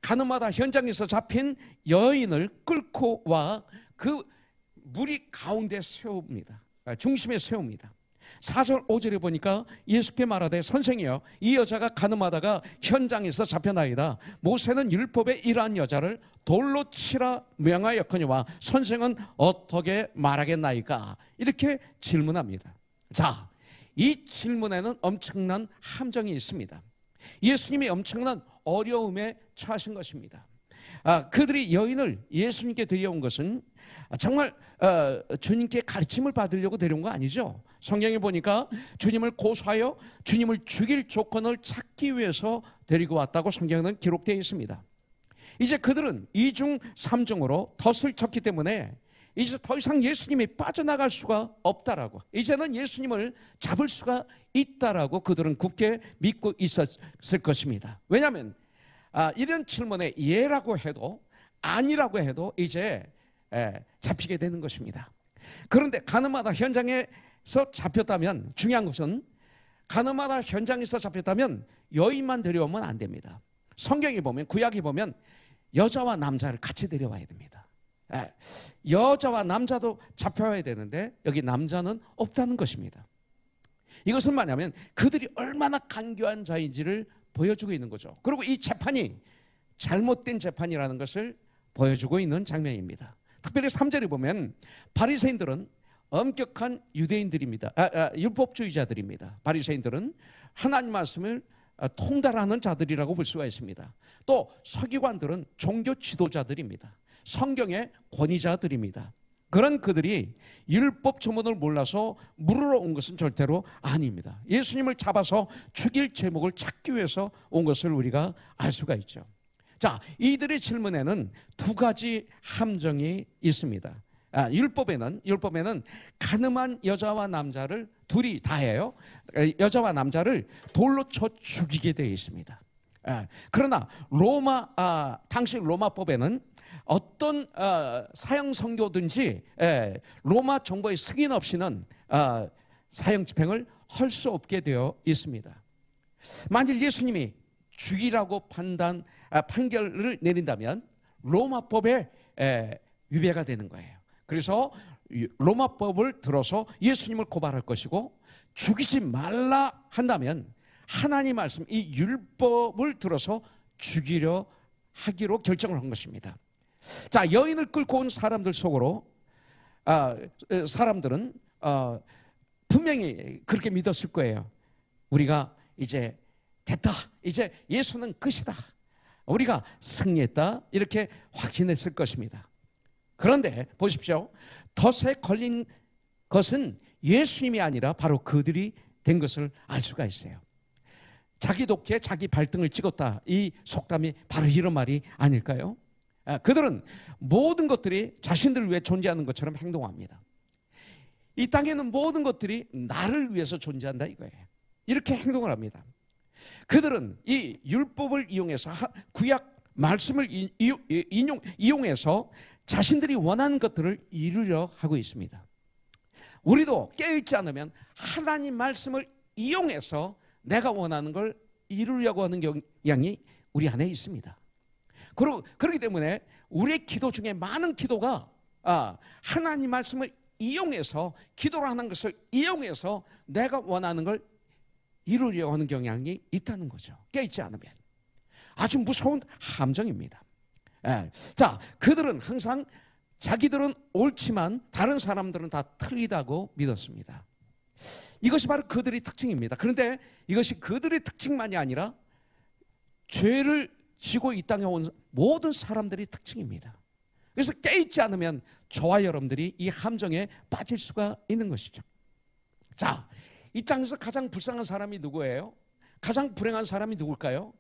가늠하다 현장에서 잡힌 여인을 끌고 와 그 무리 가운데 세웁니다. 중심에 세웁니다. 4절 5절에 보니까 예수께 말하되 선생이여 이 여자가 가늠하다가 현장에서 잡혀나이다. 모세는 율법에 이러한 여자를 돌로 치라 명하였거니와 선생은 어떻게 말하겠나이까? 이렇게 질문합니다. 자, 이 질문에는 엄청난 함정이 있습니다. 예수님이 엄청난 어려움에 처하신 것입니다. 그들이 여인을 예수님께 데려온 것은 정말 주님께 가르침을 받으려고 데려온 거 아니죠. 성경에 보니까 주님을 고소하여 주님을 죽일 조건을 찾기 위해서 데리고 왔다고 성경에는 기록되어 있습니다. 이제 그들은 2중 3중으로 덫을 쳤기 때문에 이제 더 이상 예수님이 빠져나갈 수가 없다라고, 이제는 예수님을 잡을 수가 있다라고 그들은 굳게 믿고 있었을 것입니다. 왜냐하면 이런 질문에 예라고 해도 아니라고 해도 이제 잡히게 되는 것입니다. 그런데 가늠하다 현장에서 잡혔다면, 중요한 것은 가늠하다 현장에서 잡혔다면 여인만 데려오면 안 됩니다. 성경에 보면, 구약에 보면 여자와 남자를 같이 데려와야 됩니다. 여자와 남자도 잡혀와야 되는데 여기 남자는 없다는 것입니다. 이것은 뭐냐면 그들이 얼마나 간교한 자인지를 보여주고 있는 거죠. 그리고 이 재판이 잘못된 재판이라는 것을 보여주고 있는 장면입니다. 특별히 3절에 보면 바리새인들은 엄격한 유대인들입니다. 율법주의자들입니다. 바리새인들은 하나님 말씀을 통달하는 자들이라고 볼 수가 있습니다. 또 서기관들은 종교 지도자들입니다. 성경의 권위자들입니다. 그런 그들이 율법 조문을 몰라서 물으러 온 것은 절대로 아닙니다. 예수님을 잡아서 죽일 제목을 찾기 위해서 온 것을 우리가 알 수가 있죠. 자, 이들의 질문에는 두 가지 함정이 있습니다. 율법에는 가늠한 여자와 남자를 둘이 다 해요. 여자와 남자를 돌로 쳐 죽이게 되어 있습니다. 그러나 당시 로마법에는 어떤 사형 선고든지 로마 정부의 승인 없이는 사형 집행을 할 수 없게 되어 있습니다. 만일 예수님이 죽이라고 판결을 내린다면 로마법에 위배가 되는 거예요. 그래서 로마법을 들어서 예수님을 고발할 것이고, 죽이지 말라 한다면 하나님 말씀, 이 율법을 들어서 죽이려 하기로 결정을 한 것입니다. 자, 여인을 끌고 온 사람들 속으로 사람들은 분명히 그렇게 믿었을 거예요. 우리가 이제 됐다, 이제 예수는 끝이다, 우리가 승리했다, 이렇게 확신했을 것입니다. 그런데 보십시오. 덫에 걸린 것은 예수님이 아니라 바로 그들이 된 것을 알 수가 있어요. 자기 도끼에 자기 발등을 찍었다, 이 속담이 바로 이런 말이 아닐까요? 그들은 모든 것들이 자신들을 위해 존재하는 것처럼 행동합니다. 이 땅에는 모든 것들이 나를 위해서 존재한다 이거예요. 이렇게 행동을 합니다. 그들은 이 율법을 이용해서, 구약 말씀을 이용해서 자신들이 원하는 것들을 이루려 하고 있습니다. 우리도 깨어있지 않으면 하나님 말씀을 이용해서 내가 원하는 걸 이루려고 하는 경향이 우리 안에 있습니다. 그렇기 때문에 우리의 기도 중에 많은 기도가 하나님 말씀을 이용해서, 기도를 하는 것을 이용해서 내가 원하는 걸 이루려고 하는 경향이 있다는 거죠. 깨어있지 않으면. 아주 무서운 함정입니다. 자, 그들은 항상 자기들은 옳지만 다른 사람들은 다 틀리다고 믿었습니다. 이것이 바로 그들의 특징입니다. 그런데 이것이 그들의 특징만이 아니라 죄를 지고 이 땅에 온 모든 사람들의 특징입니다. 그래서 깨있지 않으면 저와 여러분들이 이 함정에 빠질 수가 있는 것이죠. 자, 이 땅에서 가장 불쌍한 사람이 누구예요? 가장 불행한 사람이 누굴까요?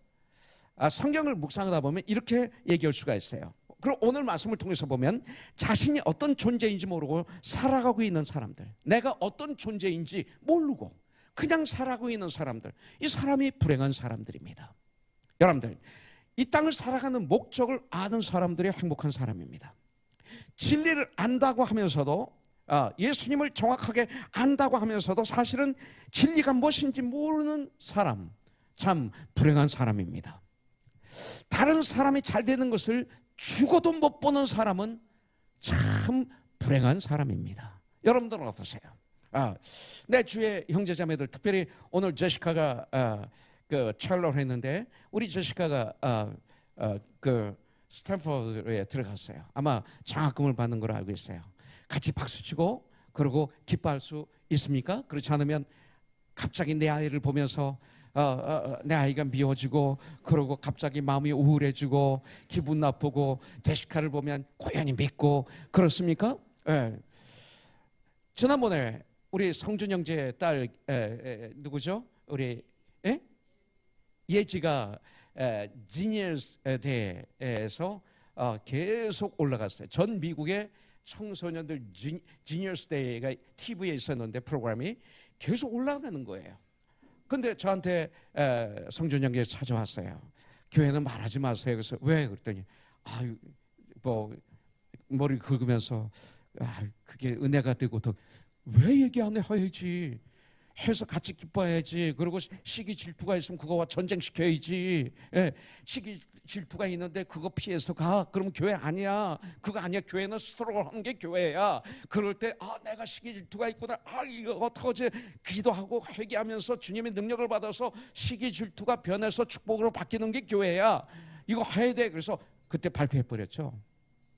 성경을 묵상하다 보면 이렇게 얘기할 수가 있어요. 그리고 오늘 말씀을 통해서 보면 자신이 어떤 존재인지 모르고 살아가고 있는 사람들, 내가 어떤 존재인지 모르고 그냥 살아가고 있는 사람들, 이 사람이 불행한 사람들입니다. 여러분들, 이 땅을 살아가는 목적을 아는 사람들이 행복한 사람입니다. 진리를 안다고 하면서도, 예수님을 정확하게 안다고 하면서도 사실은 진리가 무엇인지 모르는 사람, 참 불행한 사람입니다. 다른 사람이 잘 되는 것을 죽어도 못 보는 사람은 참 불행한 사람입니다. 여러분들은 어떠세요? 내 주의 형제자매들, 특별히 오늘 제시카가 그 첼로를 했는데, 우리 제시카가 그 스탠퍼드에 들어갔어요. 아마 장학금을 받는 걸로 알고 있어요. 같이 박수치고 그러고 기뻐할 수 있습니까? 그렇지 않으면 갑자기 내 아이를 보면서 내 아이가 미워지고, 그러고 갑자기 마음이 우울해지고 기분 나쁘고, 제시카를 보면 고연히 믿고 그렇습니까? 지난번에 우리 성준 형제 딸 누구죠? 우리 예지가 지니어스 대회에서 계속 올라갔어요. 전 미국의 청소년들 지니어스 대회가 TV에 있었는데 프로그램이 계속 올라가는 거예요. 근데 저한테 성준 형제 찾아왔어요. 교회는 말하지 마세요. 그래서 왜? 그랬더니 뭐 머리 긁으면서 그게 은혜가 되고 더 왜 얘기 안 해야지, 해서 같이 기뻐해야지. 그리고 시기 질투가 있으면 그거와 전쟁시켜야지. 시기 질투가 있는데 그거 피해서 가, 그러면 교회 아니야. 그거 아니야. 교회는 스스로 하는 게 교회야. 그럴 때 내가 시기 질투가 있구나, 이거 어떡하지, 기도하고 회개하면서 주님의 능력을 받아서 시기 질투가 변해서 축복으로 바뀌는 게 교회야. 이거 해야 돼. 그래서 그때 발표해버렸죠.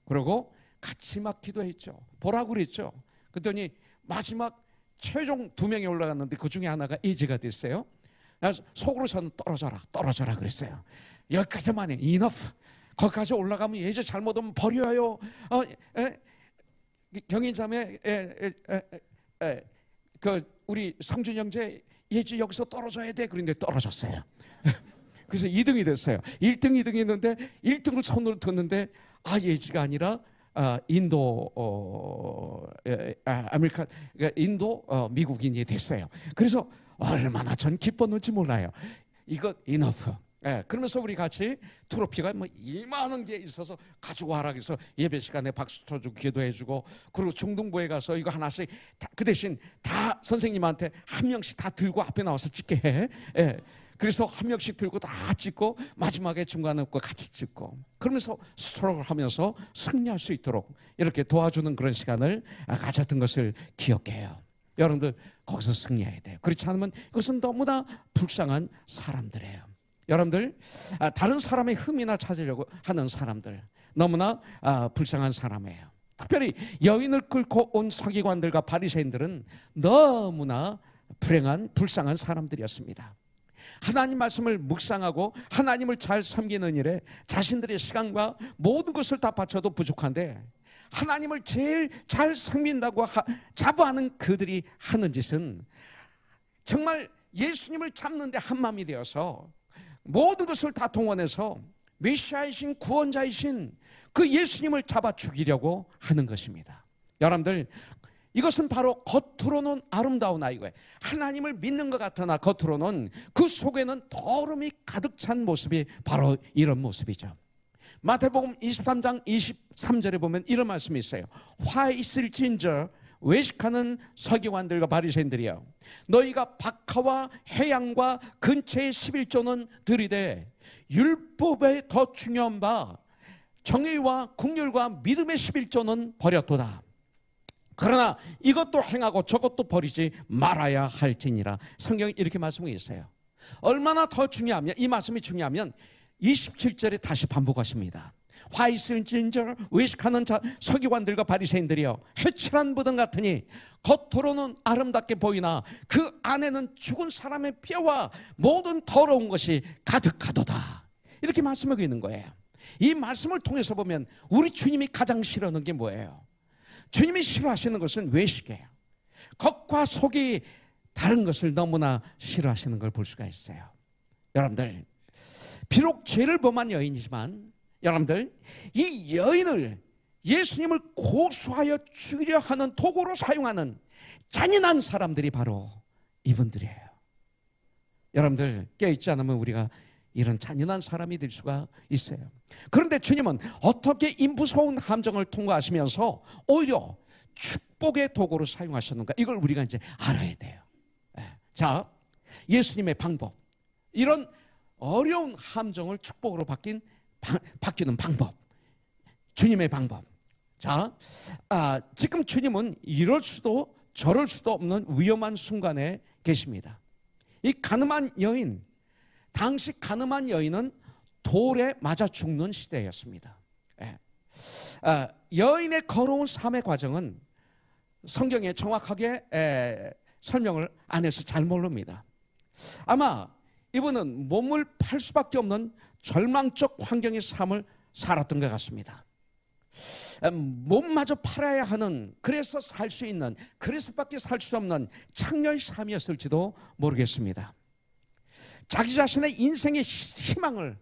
그리고 같이 막 기도했죠. 보라고 그랬죠. 그랬더니 마지막 최종 2명이 올라갔는데 그 중에 하나가 예지가 됐어요. 그래서 속으로 저는 떨어져라 그랬어요. 여기까지만 해, enough, 거기까지 올라가면 예지 잘못하면 버려요. 경인자매 그 우리 성준 형제 예지 여기서 떨어져야 돼. 그런데 떨어졌어요. 그래서 2등이 됐어요. 1등, 2등이 했는데 1등을 손으로 뒀는데 예지가 아니라 인도 아메리카 인도 미국인이 됐어요. 그래서 얼마나 전 기뻤는지 몰라요. 이거 이너프. 그러면서 우리 같이 트로피가 뭐 이만한 게 있어서 가지고 와라 그래서 예배 시간에 박수 쳐주고 기도해주고, 그리고 중등부에 가서 이거 하나씩 그 대신 다 선생님한테 한 명씩 다 들고 앞에 나와서 찍게 해. 그래서 한 명씩 들고 다 찍고 마지막에 중간에 거 같이 찍고, 그러면서 스트로크를 하면서 승리할 수 있도록 이렇게 도와주는 그런 시간을 가졌던 것을 기억해요. 여러분들 거기서 승리해야 돼요. 그렇지 않으면 그것은 너무나 불쌍한 사람들이에요. 여러분들 다른 사람의 흠이나 찾으려고 하는 사람들 너무나 불쌍한 사람이에요. 특별히 여인을 끌고 온 서기관들과 바리새인들은 너무나 불행한 불쌍한 사람들이었습니다. 하나님 말씀을 묵상하고 하나님을 잘 섬기는 일에 자신들의 시간과 모든 것을 다 바쳐도 부족한데, 하나님을 제일 잘 섬긴다고 자부하는 그들이 하는 짓은 정말 예수님을 잡는데 한마음이 되어서 모든 것을 다 동원해서 메시아이신 구원자이신 그 예수님을 잡아 죽이려고 하는 것입니다. 여러분들 이것은 바로 겉으로는 아름다운 아이고요, 하나님을 믿는 것 같으나 겉으로는 그 속에는 더러움이 가득 찬 모습이 바로 이런 모습이죠. 마태복음 23장 23절에 보면 이런 말씀이 있어요. 화 있을진저 외식하는 서기관들과 바리새인들이여, 너희가 박하와 해양과 근처의 11조는 들이되 율법에 더 중요한 바 정의와 국률과 믿음의 11조는 버렸도다. 그러나 이것도 행하고 저것도 버리지 말아야 할지니라. 성경이 이렇게 말씀하고 있어요. 얼마나 더 중요하면, 이 말씀이 중요하면 27절에 다시 반복하십니다. 화 있을진저 외식하는 서기관들과 바리새인들이여, 해칠한 부등 같으니 겉으로는 아름답게 보이나 그 안에는 죽은 사람의 뼈와 모든 더러운 것이 가득하도다. 이렇게 말씀하고 있는 거예요. 이 말씀을 통해서 보면 우리 주님이 가장 싫어하는 게 뭐예요? 주님이 싫어하시는 것은 외식이에요. 겉과 속이 다른 것을 너무나 싫어하시는 걸 볼 수가 있어요. 여러분들 비록 죄를 범한 여인이지만, 여러분들 이 여인을 예수님을 고소하여 죽이려 하는 도구로 사용하는 잔인한 사람들이 바로 이분들이에요. 여러분들 깨어있지 않으면 우리가 이런 잔인한 사람이 될 수가 있어요. 그런데 주님은 어떻게 이 무서운 함정을 통과하시면서 오히려 축복의 도구로 사용하셨는가, 이걸 우리가 이제 알아야 돼요. 자, 예수님의 방법, 이런 어려운 함정을 축복으로 바뀌는 방법, 주님의 방법. 자, 지금 주님은 이럴 수도 저럴 수도 없는 위험한 순간에 계십니다. 이 가늠한 여인, 당시 가늠한 여인은 돌에 맞아 죽는 시대였습니다. 여인의 걸어온 삶의 과정은 성경에 정확하게 설명을 안 해서 잘 모릅니다. 아마 이분은 몸을 팔 수밖에 없는 절망적 환경의 삶을 살았던 것 같습니다. 몸마저 팔아야 하는, 그래서 살 수 있는, 그래서밖에 살 수 없는 창녀의 삶이었을지도 모르겠습니다. 자기 자신의 인생의 희망을,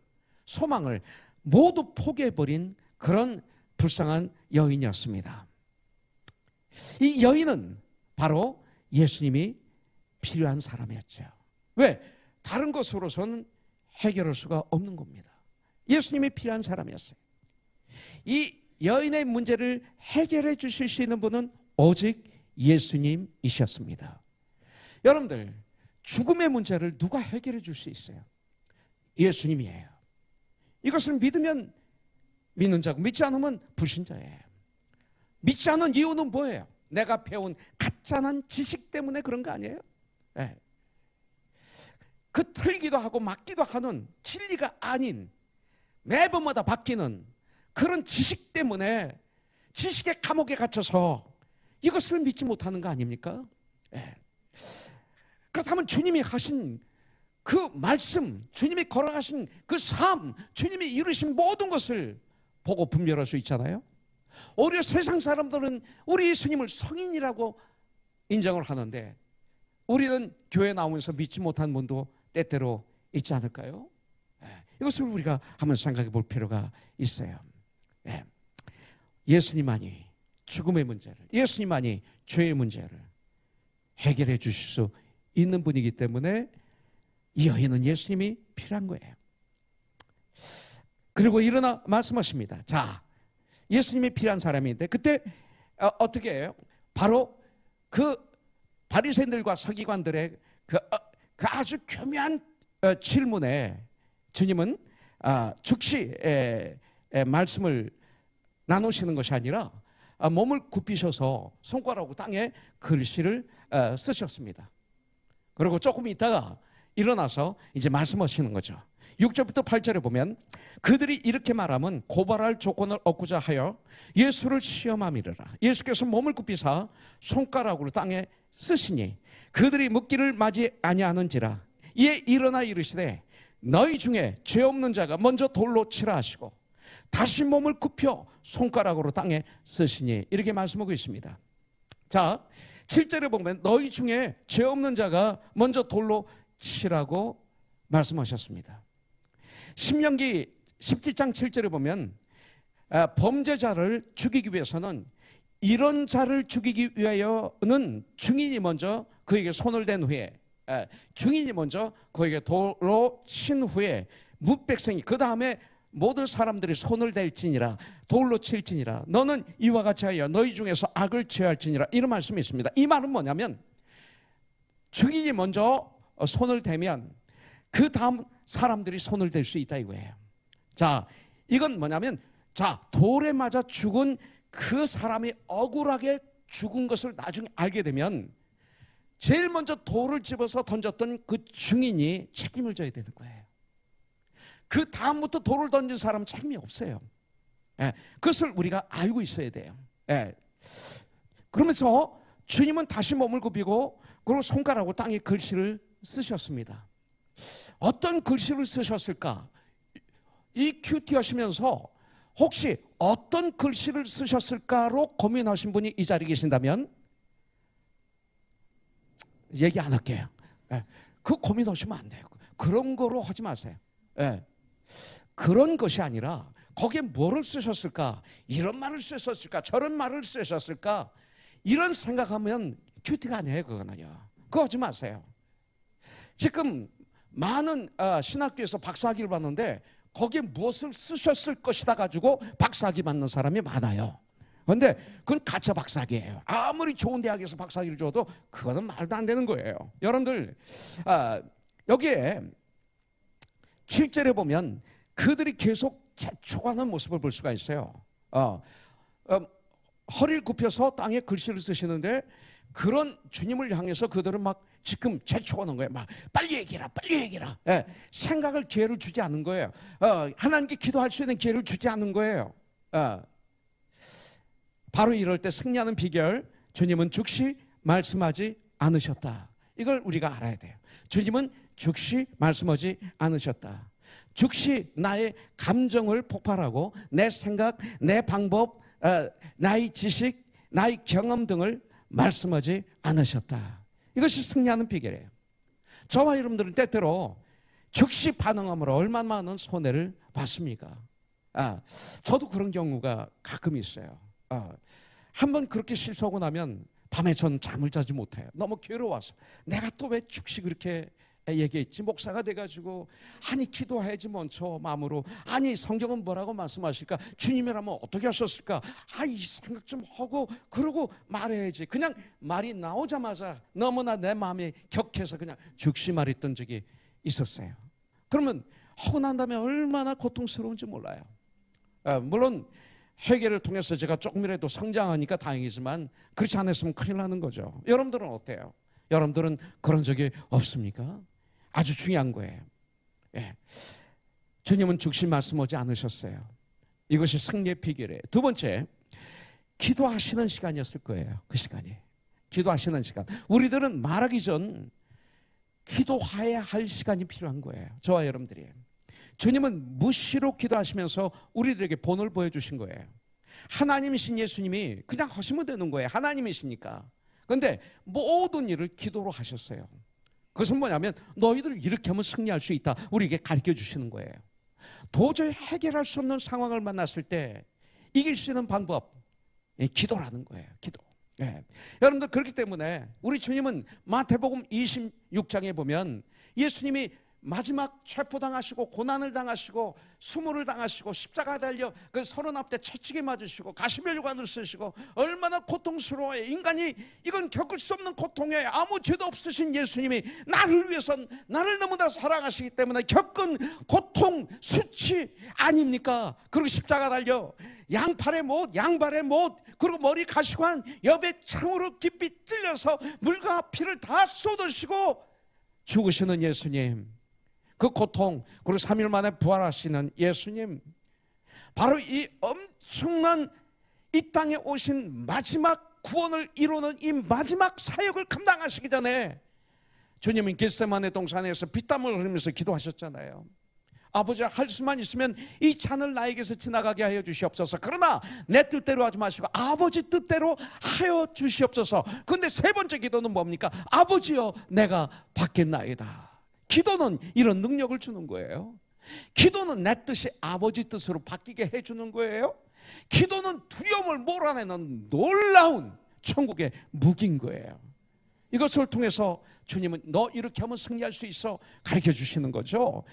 소망을 모두 포기해버린 그런 불쌍한 여인이었습니다. 이 여인은 바로 예수님이 필요한 사람이었죠. 왜? 다른 것으로서는 해결할 수가 없는 겁니다. 예수님이 필요한 사람이었어요. 이 여인의 문제를 해결해 주실 수 있는 분은 오직 예수님이셨습니다. 여러분들 죽음의 문제를 누가 해결해 줄 수 있어요? 예수님이에요. 이것을 믿으면 믿는 자고 믿지 않으면 불신자예요. 믿지 않은 이유는 뭐예요? 내가 배운 가짜난 지식 때문에 그런 거 아니에요? 네. 그 틀리기도 하고 맞기도 하는 진리가 아닌, 매번마다 바뀌는 그런 지식 때문에 지식의 감옥에 갇혀서 이것을 믿지 못하는 거 아닙니까? 네. 그렇다면 주님이 하신 그 말씀, 주님이 걸어가신 그 삶, 주님이 이루신 모든 것을 보고 분별할 수 있잖아요. 오히려 세상 사람들은 우리 예수님을 성인이라고 인정을 하는데 우리는 교회 나오면서 믿지 못한 분도 때때로 있지 않을까요? 이것을 우리가 한번 생각해 볼 필요가 있어요. 예수님만이 죽음의 문제를, 예수님만이 죄의 문제를 해결해 주실 수 있는 분이기 때문에 이 여인은 예수님이 필요한 거예요. 그리고 일어나 말씀하십니다. 자, 예수님이 필요한 사람인데 그때 어떻게 해요? 바로 그 바리새인들과 서기관들의 그 아주 교묘한 질문에 주님은 즉시 말씀을 나누시는 것이 아니라 몸을 굽히셔서 손가락으로 땅에 글씨를 쓰셨습니다. 그리고 조금 있다가 일어나서 이제 말씀하시는 거죠. 6절부터 8절에 보면 그들이 이렇게 말하면 고발할 조건을 얻고자 하여 예수를 시험함이라. 예수께서 몸을 굽히사 손가락으로 땅에 쓰시니 그들이 묻기를 맞이 아니하는지라. 이에 일어나 이르시되 너희 중에 죄 없는 자가 먼저 돌로 치라 하시고 다시 몸을 굽혀 손가락으로 땅에 쓰시니 이렇게 말씀하고 있습니다. 자, 7절에 보면 너희 중에 죄 없는 자가 먼저 돌로 치라고 말씀하셨습니다. 신명기 17장 7절에 보면 범죄자를 죽이기 위해서는 이런 자를 죽이기 위하여는 증인이 먼저 그에게 손을 댄 후에 증인이 먼저 그에게 돌로 친 후에 뭇백성이 그 다음에 모든 사람들이 손을 댈지니라 돌로 칠지니라 너는 이와 같이 하여 너희 중에서 악을 취할지니라 이런 말씀이 있습니다. 이 말은 뭐냐면 증인이 먼저 손을 대면 그 다음 사람들이 손을 댈 수 있다 이거예요. 자, 이건 뭐냐면 자, 돌에 맞아 죽은 그 사람이 억울하게 죽은 것을 나중에 알게 되면 제일 먼저 돌을 집어서 던졌던 그 증인이 책임을 져야 되는 거예요. 그 다음부터 돌을 던진 사람은 책임이 없어요. 그것을 우리가 알고 있어야 돼요. 그러면서 주님은 다시 몸을 굽히고 그리고 손가락으로 땅에 글씨를 쓰셨습니다. 어떤 글씨를 쓰셨을까? 이 큐티 하시면서 혹시 어떤 글씨를 쓰셨을까로 고민하신 분이 이 자리에 계신다면 얘기 안 할게요. 그 고민하시면 안 돼요. 그런 거로 하지 마세요. 그런 것이 아니라 거기에 뭐를 쓰셨을까? 이런 말을 쓰셨을까? 저런 말을 쓰셨을까? 이런 생각하면 큐티가 아니에요. 그거는요. 그거 하지 마세요. 지금 많은 신학교에서 박사학위를 받는데 거기에 무엇을 쓰셨을 것이다 가지고 박사학위 받는 사람이 많아요. 그런데 그건 가짜 박사학위예요. 아무리 좋은 대학에서 박사학위를 줘도 그거는 말도 안 되는 거예요. 여러분들 여기에 7절에 보면 그들이 계속 재촉하는 모습을 볼 수가 있어요. 허리를 굽혀서 땅에 글씨를 쓰시는데 그런 주님을 향해서 그들은 막 지금 재촉하는 거예요. 막 빨리 얘기해라, 빨리 얘기해라. 생각을 기회를 주지 않는 거예요. 하나님께 기도할 수 있는 기회를 주지 않는 거예요. 바로 이럴 때 승리하는 비결, 주님은 즉시 말씀하지 않으셨다. 이걸 우리가 알아야 돼요. 주님은 즉시 말씀하지 않으셨다. 즉시 나의 감정을 폭발하고 내 생각, 내 방법, 나의 지식, 나의 경험 등을 말씀하지 않으셨다. 이것이 승리하는 비결이에요. 저와 여러분들은 때때로 즉시 반응함으로 얼마나 많은 손해를 받습니까? 저도 그런 경우가 가끔 있어요. 한번 그렇게 실수하고 나면 밤에 전 잠을 자지 못해요. 너무 괴로워서 내가 또 왜 즉시 그렇게 얘기했지? 목사가 돼가지고 아니 기도해야지 먼저 마음으로 아니 성경은 뭐라고 말씀하실까? 주님이라면 어떻게 하셨을까? 이 생각 좀 하고 그러고 말해야지. 그냥 말이 나오자마자 너무나 내 마음이 격해서 그냥 즉시 말했던 적이 있었어요. 그러면 하고 난 다음에 얼마나 고통스러운지 몰라요. 물론 회개를 통해서 제가 조금이라도 성장하니까 다행이지만 그렇지 않았으면 큰일 나는 거죠. 여러분들은 어때요? 여러분들은 그런 적이 없습니까? 아주 중요한 거예요. 주님은 즉시 말씀하지 않으셨어요. 이것이 승리의 비결이에요. 두 번째, 기도하시는 시간이었을 거예요. 그 시간이. 기도하시는 시간. 우리들은 말하기 전 기도해야 할 시간이 필요한 거예요. 저와 여러분들이. 주님은 무시로 기도하시면서 우리들에게 본을 보여주신 거예요. 하나님이신 예수님이 그냥 하시면 되는 거예요. 하나님이시니까. 그런데 모든 일을 기도로 하셨어요. 그것은 뭐냐면 너희들 이렇게 하면 승리할 수 있다. 우리에게 가르쳐 주시는 거예요. 도저히 해결할 수 없는 상황을 만났을 때 이길 수 있는 방법, 기도라는 거예요. 기도. 네. 여러분들, 그렇기 때문에 우리 주님은 마태복음 26장에 보면 예수님이 마지막 체포당하시고 고난을 당하시고 수모를 당하시고 십자가 달려 그 서른 앞에 채찍에 맞으시고 가시면류관을 쓰시고 얼마나 고통스러워요. 인간이 이건 겪을 수 없는 고통이에요. 아무 죄도 없으신 예수님이 나를 위해서 나를 너무나 사랑하시기 때문에 겪은 고통 수치 아닙니까? 그리고 십자가 달려 양팔에 못 양발에 못 그리고 머리 가시관 옆에 창으로 깊이 찔려서 물과 피를 다 쏟으시고 죽으시는 예수님, 그 고통, 그리고 3일 만에 부활하시는 예수님, 바로 이 엄청난 이 땅에 오신 마지막 구원을 이루는 이 마지막 사역을 감당하시기 전에 주님은 겟세마네 동산에서 피땀을 흘리면서 기도하셨잖아요. 아버지, 할 수만 있으면 이 잔을 나에게서 지나가게 하여 주시옵소서. 그러나 내 뜻대로 하지 마시고 아버지 뜻대로 하여 주시옵소서. 그런데 세 번째 기도는 뭡니까? 아버지여, 내가 받겠나이다. 기도는 이런 능력을 주는 거예요. 기도는 내 뜻이 아버지 뜻으로 바뀌게 해주는 거예요. 기도는 두려움을 몰아내는 놀라운 천국의 무기인 거예요. 이것을 통해서 주님은 너 이렇게 하면 승리할 수 있어 가르쳐 주시는 거죠.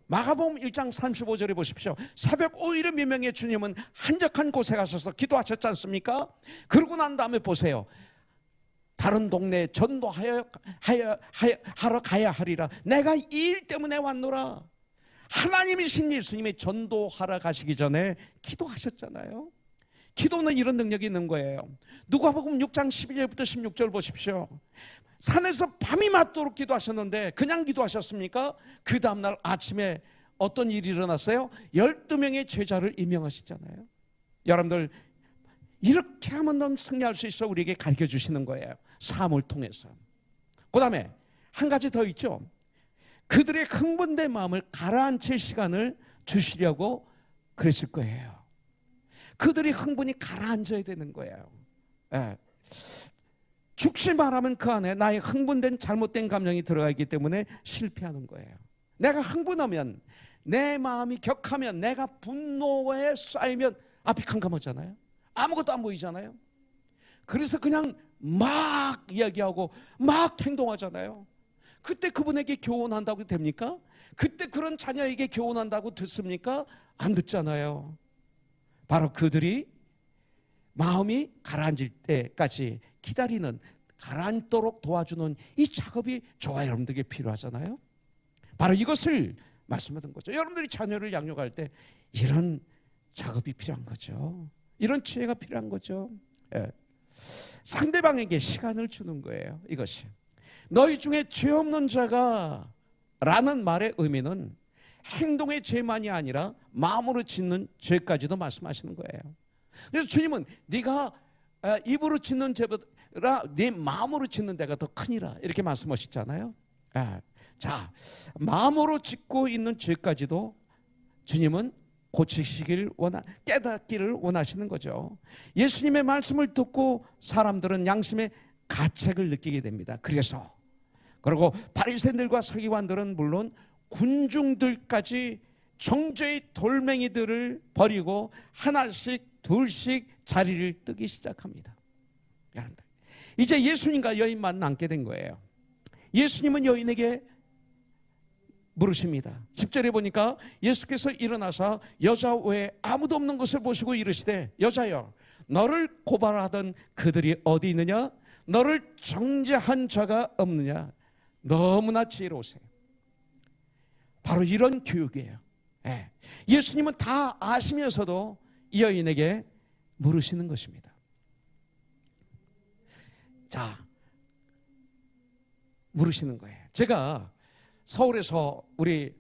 마가복음 1장 35절에 보십시오. 새벽 5일의 미명에 주님은 한적한 곳에 가셔서 기도하셨지 않습니까? 그러고 난 다음에 보세요. 다른 동네에 전도하러 가야 하리라. 내가 이 일 때문에 왔노라. 하나님이신 예수님이 전도하러 가시기 전에 기도하셨잖아요. 기도는 이런 능력이 있는 거예요. 누가복음 6장 11절부터 16절 보십시오. 산에서 밤이 맞도록 기도하셨는데 그냥 기도하셨습니까? 그 다음날 아침에 어떤 일이 일어났어요? 12명의 제자를 임명하시잖아요. 여러분들, 이렇게 하면 넌 승리할 수 있어 우리에게 가르쳐 주시는 거예요. 삶을 통해서. 그 다음에 한 가지 더 있죠. 그들의 흥분된 마음을 가라앉힐 시간을 주시려고 그랬을 거예요. 그들의 흥분이 가라앉아야 되는 거예요. 예. 죽지 말하면 그 안에 나의 흥분된 잘못된 감정이 들어가 있기 때문에 실패하는 거예요. 내가 흥분하면, 내 마음이 격하면, 내가 분노에 쌓이면 앞이 캄캄하잖아요. 아무것도 안 보이잖아요. 그래서 그냥 막 이야기하고 막 행동하잖아요. 그때 그분에게 교훈한다고 됩니까? 그때 그런 자녀에게 교훈한다고 듣습니까? 안 듣잖아요. 바로 그들이 마음이 가라앉을 때까지 기다리는, 가라앉도록 도와주는 이 작업이 저와 여러분들에게 필요하잖아요. 바로 이것을 말씀하는 거죠. 여러분들이 자녀를 양육할 때 이런 작업이 필요한 거죠. 이런 지혜가 필요한 거죠. 예. 상대방에게 시간을 주는 거예요. 이것이 너희 중에 죄 없는 자가 라는 말의 의미는 행동의 죄만이 아니라 마음으로 짓는 죄까지도 말씀하시는 거예요. 그래서 주님은 네가 입으로 짓는 죄보다 네 마음으로 짓는 데가 더 크니라 이렇게 말씀하셨잖아요. 자, 마음으로 짓고 있는 죄까지도 주님은 고치시길 깨닫기를 원하시는 거죠. 예수님의 말씀을 듣고 사람들은 양심의 가책을 느끼게 됩니다. 그리고 바리새인들과 서기관들은 물론 군중들까지 정죄의 돌멩이들을 버리고 하나씩 둘씩 자리를 뜨기 시작합니다. 여러분들, 이제 예수님과 여인만 남게 된 거예요. 예수님은 여인에게 물으십니다. 10절에 보니까 예수께서 일어나서 여자 외에 아무도 없는 것을 보시고 이르시되 여자여, 너를 고발하던 그들이 어디 있느냐? 너를 정죄한 자가 없느냐? 너무나 지혜로우세요. 바로 이런 교육이에요. 예수님은 다 아시면서도 이 여인에게 물으시는 것입니다. 자, 물으시는 거예요. 제가 서울에서 우리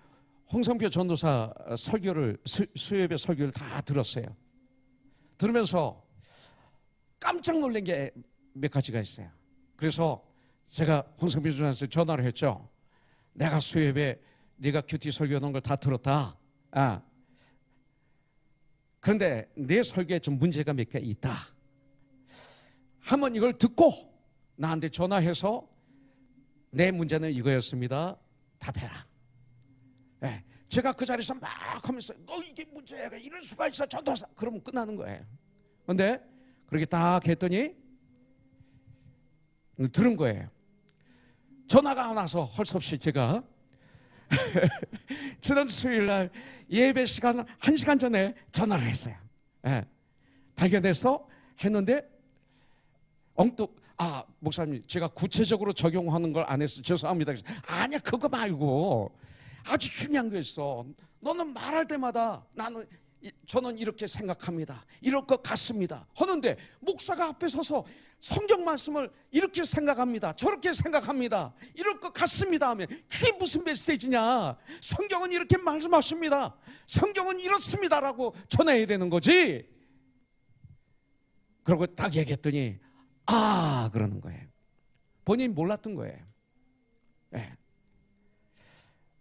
홍성표 전도사 설교를 수요예배 설교를 다 들었어요. 들으면서 깜짝 놀란 게 몇 가지가 있어요. 그래서 제가 홍성표 전도사한테 전화를 했죠. 내가 수협에 네가 큐티 설교하는 걸 다 들었다. 그런데 내 설교에 좀 문제가 몇 개 있다. 한번 이걸 듣고 나한테 전화해서 내 문제는 이거였습니다. 답해라. 제가 그 자리에서 막 하면서 너 이게 문제야, 이럴 수가 있어, 전도사. 그러면 끝나는 거예요. 그런데 그렇게 딱 했더니 들은 거예요. 전화가 와서 할 수 없이 제가 지난 수요일날 예배 시간 1시간 전에 전화를 했어요. 발견해서 했는데 엉뚱, 목사님 제가 구체적으로 적용하는 걸 안 해서 죄송합니다. 그래서 아니야, 그거 말고 아주 중요한 거 있어. 너는 말할 때마다 저는 이렇게 생각합니다, 이럴 것 같습니다 하는데 목사가 앞에 서서 성경 말씀을 이렇게 생각합니다, 저렇게 생각합니다, 이럴 것 같습니다 하면 그게 무슨 메시지냐. 성경은 이렇게 말씀하십니다, 성경은 이렇습니다라고 전해야 되는 거지. 그러고 딱 얘기했더니 그러는 거예요. 본인이 몰랐던 거예요.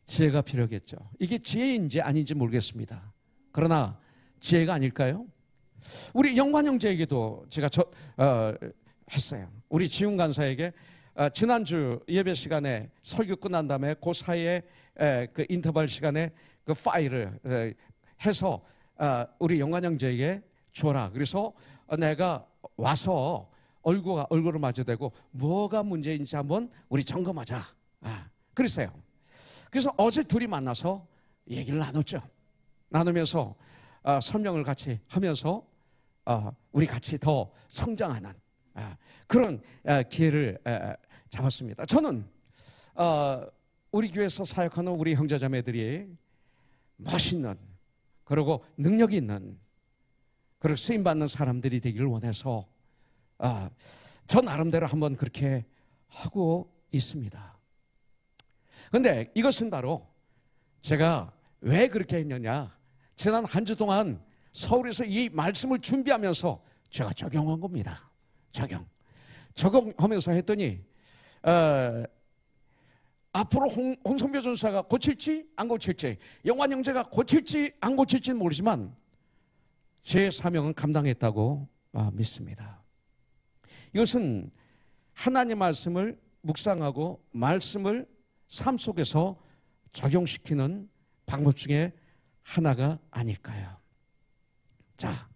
지혜가 필요하겠죠. 이게 지혜인지 아닌지 모르겠습니다. 그러나 지혜가 아닐까요? 우리 영관 형제에게도 제가 했어요. 우리 지훈 간사에게 지난주 예배 시간에 설교 끝난 다음에 그 사이에 그 인터벌 시간에 그 파일을 해서 우리 영관 형제에게 줘라. 그래서 내가 와서 얼굴을 마주대고 뭐가 문제인지 한번 우리 점검하자. 그랬어요. 그래서 어제 둘이 만나서 얘기를 나눴죠. 나누면서 설명을 같이 하면서 우리 같이 더 성장하는 그런 기회를 잡았습니다. 저는 우리 교회에서 사역하는 우리 형제자매들이 멋있는, 그리고 능력 있는, 그리고 쓰임받는 사람들이 되기를 원해서 저 나름대로 한번 그렇게 하고 있습니다. 그런데 이것은 바로 제가 왜 그렇게 했느냐, 지난 한 주 동안 서울에서 이 말씀을 준비하면서 제가 적용한 겁니다. 적용하면서 했더니 앞으로 홍성표 전사가 고칠지 안 고칠지, 영환 형제가 고칠지 안 고칠지는 모르지만 제 사명은 감당했다고 믿습니다. 이것은 하나님 말씀을 묵상하고 말씀을 삶 속에서 적용시키는 방법 중에 하나가 아닐까요? 자,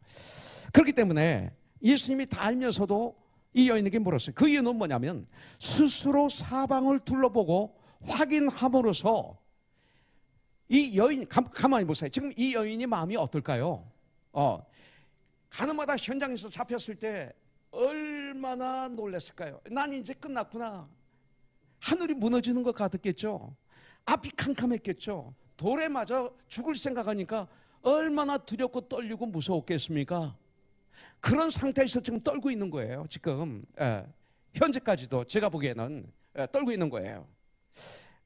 그렇기 때문에 예수님이 다 알면서도 이 여인에게 물었어요. 그 이유는 뭐냐면 스스로 사방을 둘러보고 확인함으로써 이 여인, 가만히 보세요. 지금 이 여인이 마음이 어떨까요? 가는 마다 현장에서 잡혔을 때 얼마나 놀랐을까요? 난 이제 끝났구나. 하늘이 무너지는 것 같았겠죠. 앞이 캄캄했겠죠. 돌에 맞아 죽을 생각하니까 얼마나 두렵고 떨리고 무서웠겠습니까? 그런 상태에서 지금 떨고 있는 거예요. 지금 현재까지도 제가 보기에는 떨고 있는 거예요.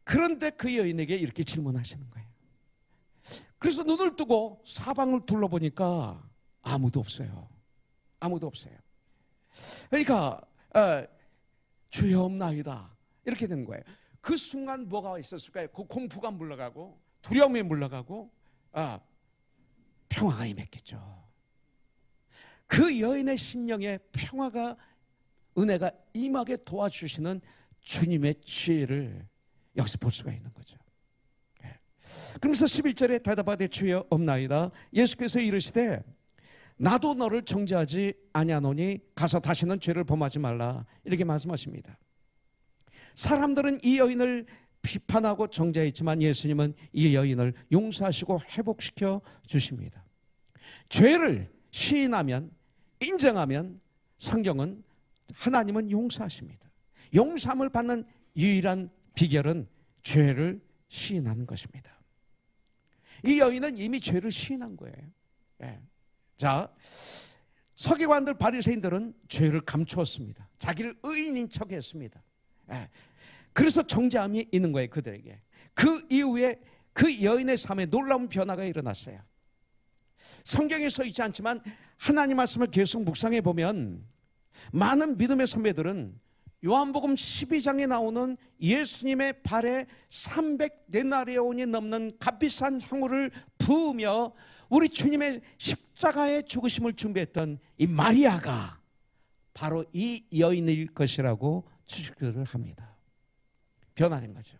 그런데 그 여인에게 이렇게 질문하시는 거예요. 그래서 눈을 뜨고 사방을 둘러보니까 아무도 없어요. 아무도 없어요. 그러니까 주여옵나이다 이렇게 되는 거예요. 그 순간 뭐가 있었을까요? 그 공포가 물러가고 두려움이 물러가고 평화가 임했겠죠. 그 여인의 심령에 평화가, 은혜가 임하게 도와주시는 주님의 지혜를 여기서 볼 수가 있는 거죠. 그러면서 11절에 대답하되 주여 없나이다. 예수께서 이르시되 나도 너를 정죄하지 아니하노니 가서 다시는 죄를 범하지 말라 이렇게 말씀하십니다. 사람들은 이 여인을 비판하고 정죄했지만 예수님은 이 여인을 용서하시고 회복시켜 주십니다. 죄를 시인하면, 인정하면 성경은 하나님은 용서하십니다. 용서함을 받는 유일한 비결은 죄를 시인하는 것입니다. 이 여인은 이미 죄를 시인한 거예요. 자, 서기관들 바리새인들은 죄를 감추었습니다. 자기를 의인인 척했습니다. 그래서 정죄함이 있는 거예요, 그들에게. 그 이후에 그 여인의 삶에 놀라운 변화가 일어났어요. 성경에 써 있지 않지만 하나님 말씀을 계속 묵상해 보면 많은 믿음의 선배들은 요한복음 12장에 나오는 예수님의 발에 300데나리온이 넘는 값비싼 향유를 부으며 우리 주님의 십자가의 죽으심을 준비했던 이 마리아가 바로 이 여인일 것이라고 추측을 합니다. 변화된 거죠.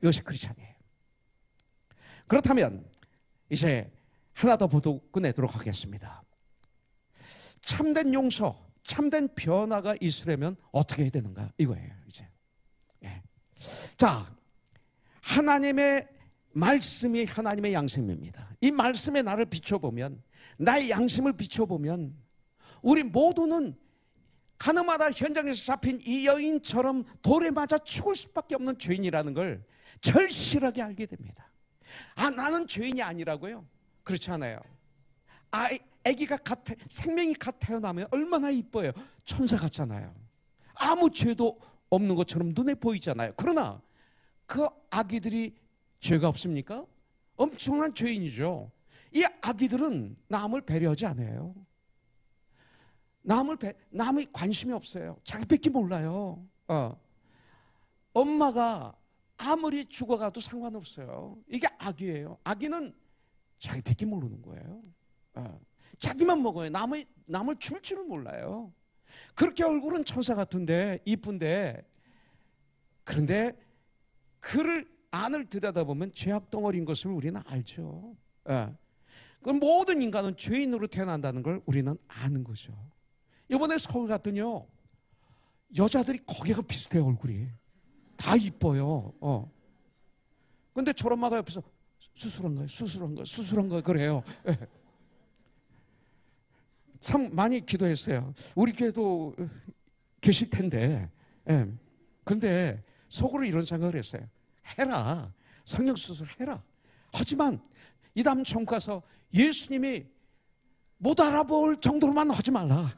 이것이 크리스찬이에요. 그렇다면 이제 하나 더 보도 끝내도록 하겠습니다. 참된 용서, 참된 변화가 있으려면 어떻게 해야 되는가 이거예요. 이제 자, 하나님의 말씀이 하나님의 양심입니다. 이 말씀에 나를 비춰보면, 나의 양심을 비춰보면 우리 모두는 가늠하다 현장에서 잡힌 이 여인처럼 돌에 맞아 죽을 수밖에 없는 죄인이라는 걸 절실하게 알게 됩니다. 아, 나는 죄인이 아니라고요? 그렇지 않아요. 아기가 생명이 갓 태어나면 얼마나 이뻐요. 천사 같잖아요. 아무 죄도 없는 것처럼 눈에 보이잖아요. 그러나 그 아기들이 죄가 없습니까? 엄청난 죄인이죠. 이 아기들은 남을 배려하지 않아요. 남의 관심이 없어요. 자기밖에 몰라요. 엄마가 아무리 죽어가도 상관없어요. 이게 아기예요. 아기는 자기밖에 모르는 거예요. 자기만 먹어요. 남을 줄 줄을 몰라요. 그렇게 얼굴은 천사 같은데 이쁜데, 그런데 그를 안을 들여다보면 죄악 덩어리인 것을 우리는 알죠. 그 모든 인간은 죄인으로 태어난다는 걸 우리는 아는 거죠. 이번에 서울 갔더니요, 여자들이 거기가 비슷해요. 얼굴이 다 이뻐요. 근데 저런 마가 옆에서 수술한 거예요 그래요. 참 많이 기도했어요. 우리 교회도 계실 텐데. 근데 속으로 이런 생각을 했어요. 해라. 성형수술 해라. 하지만 이 다음 청 가서 예수님이 못 알아볼 정도로만 하지 말라.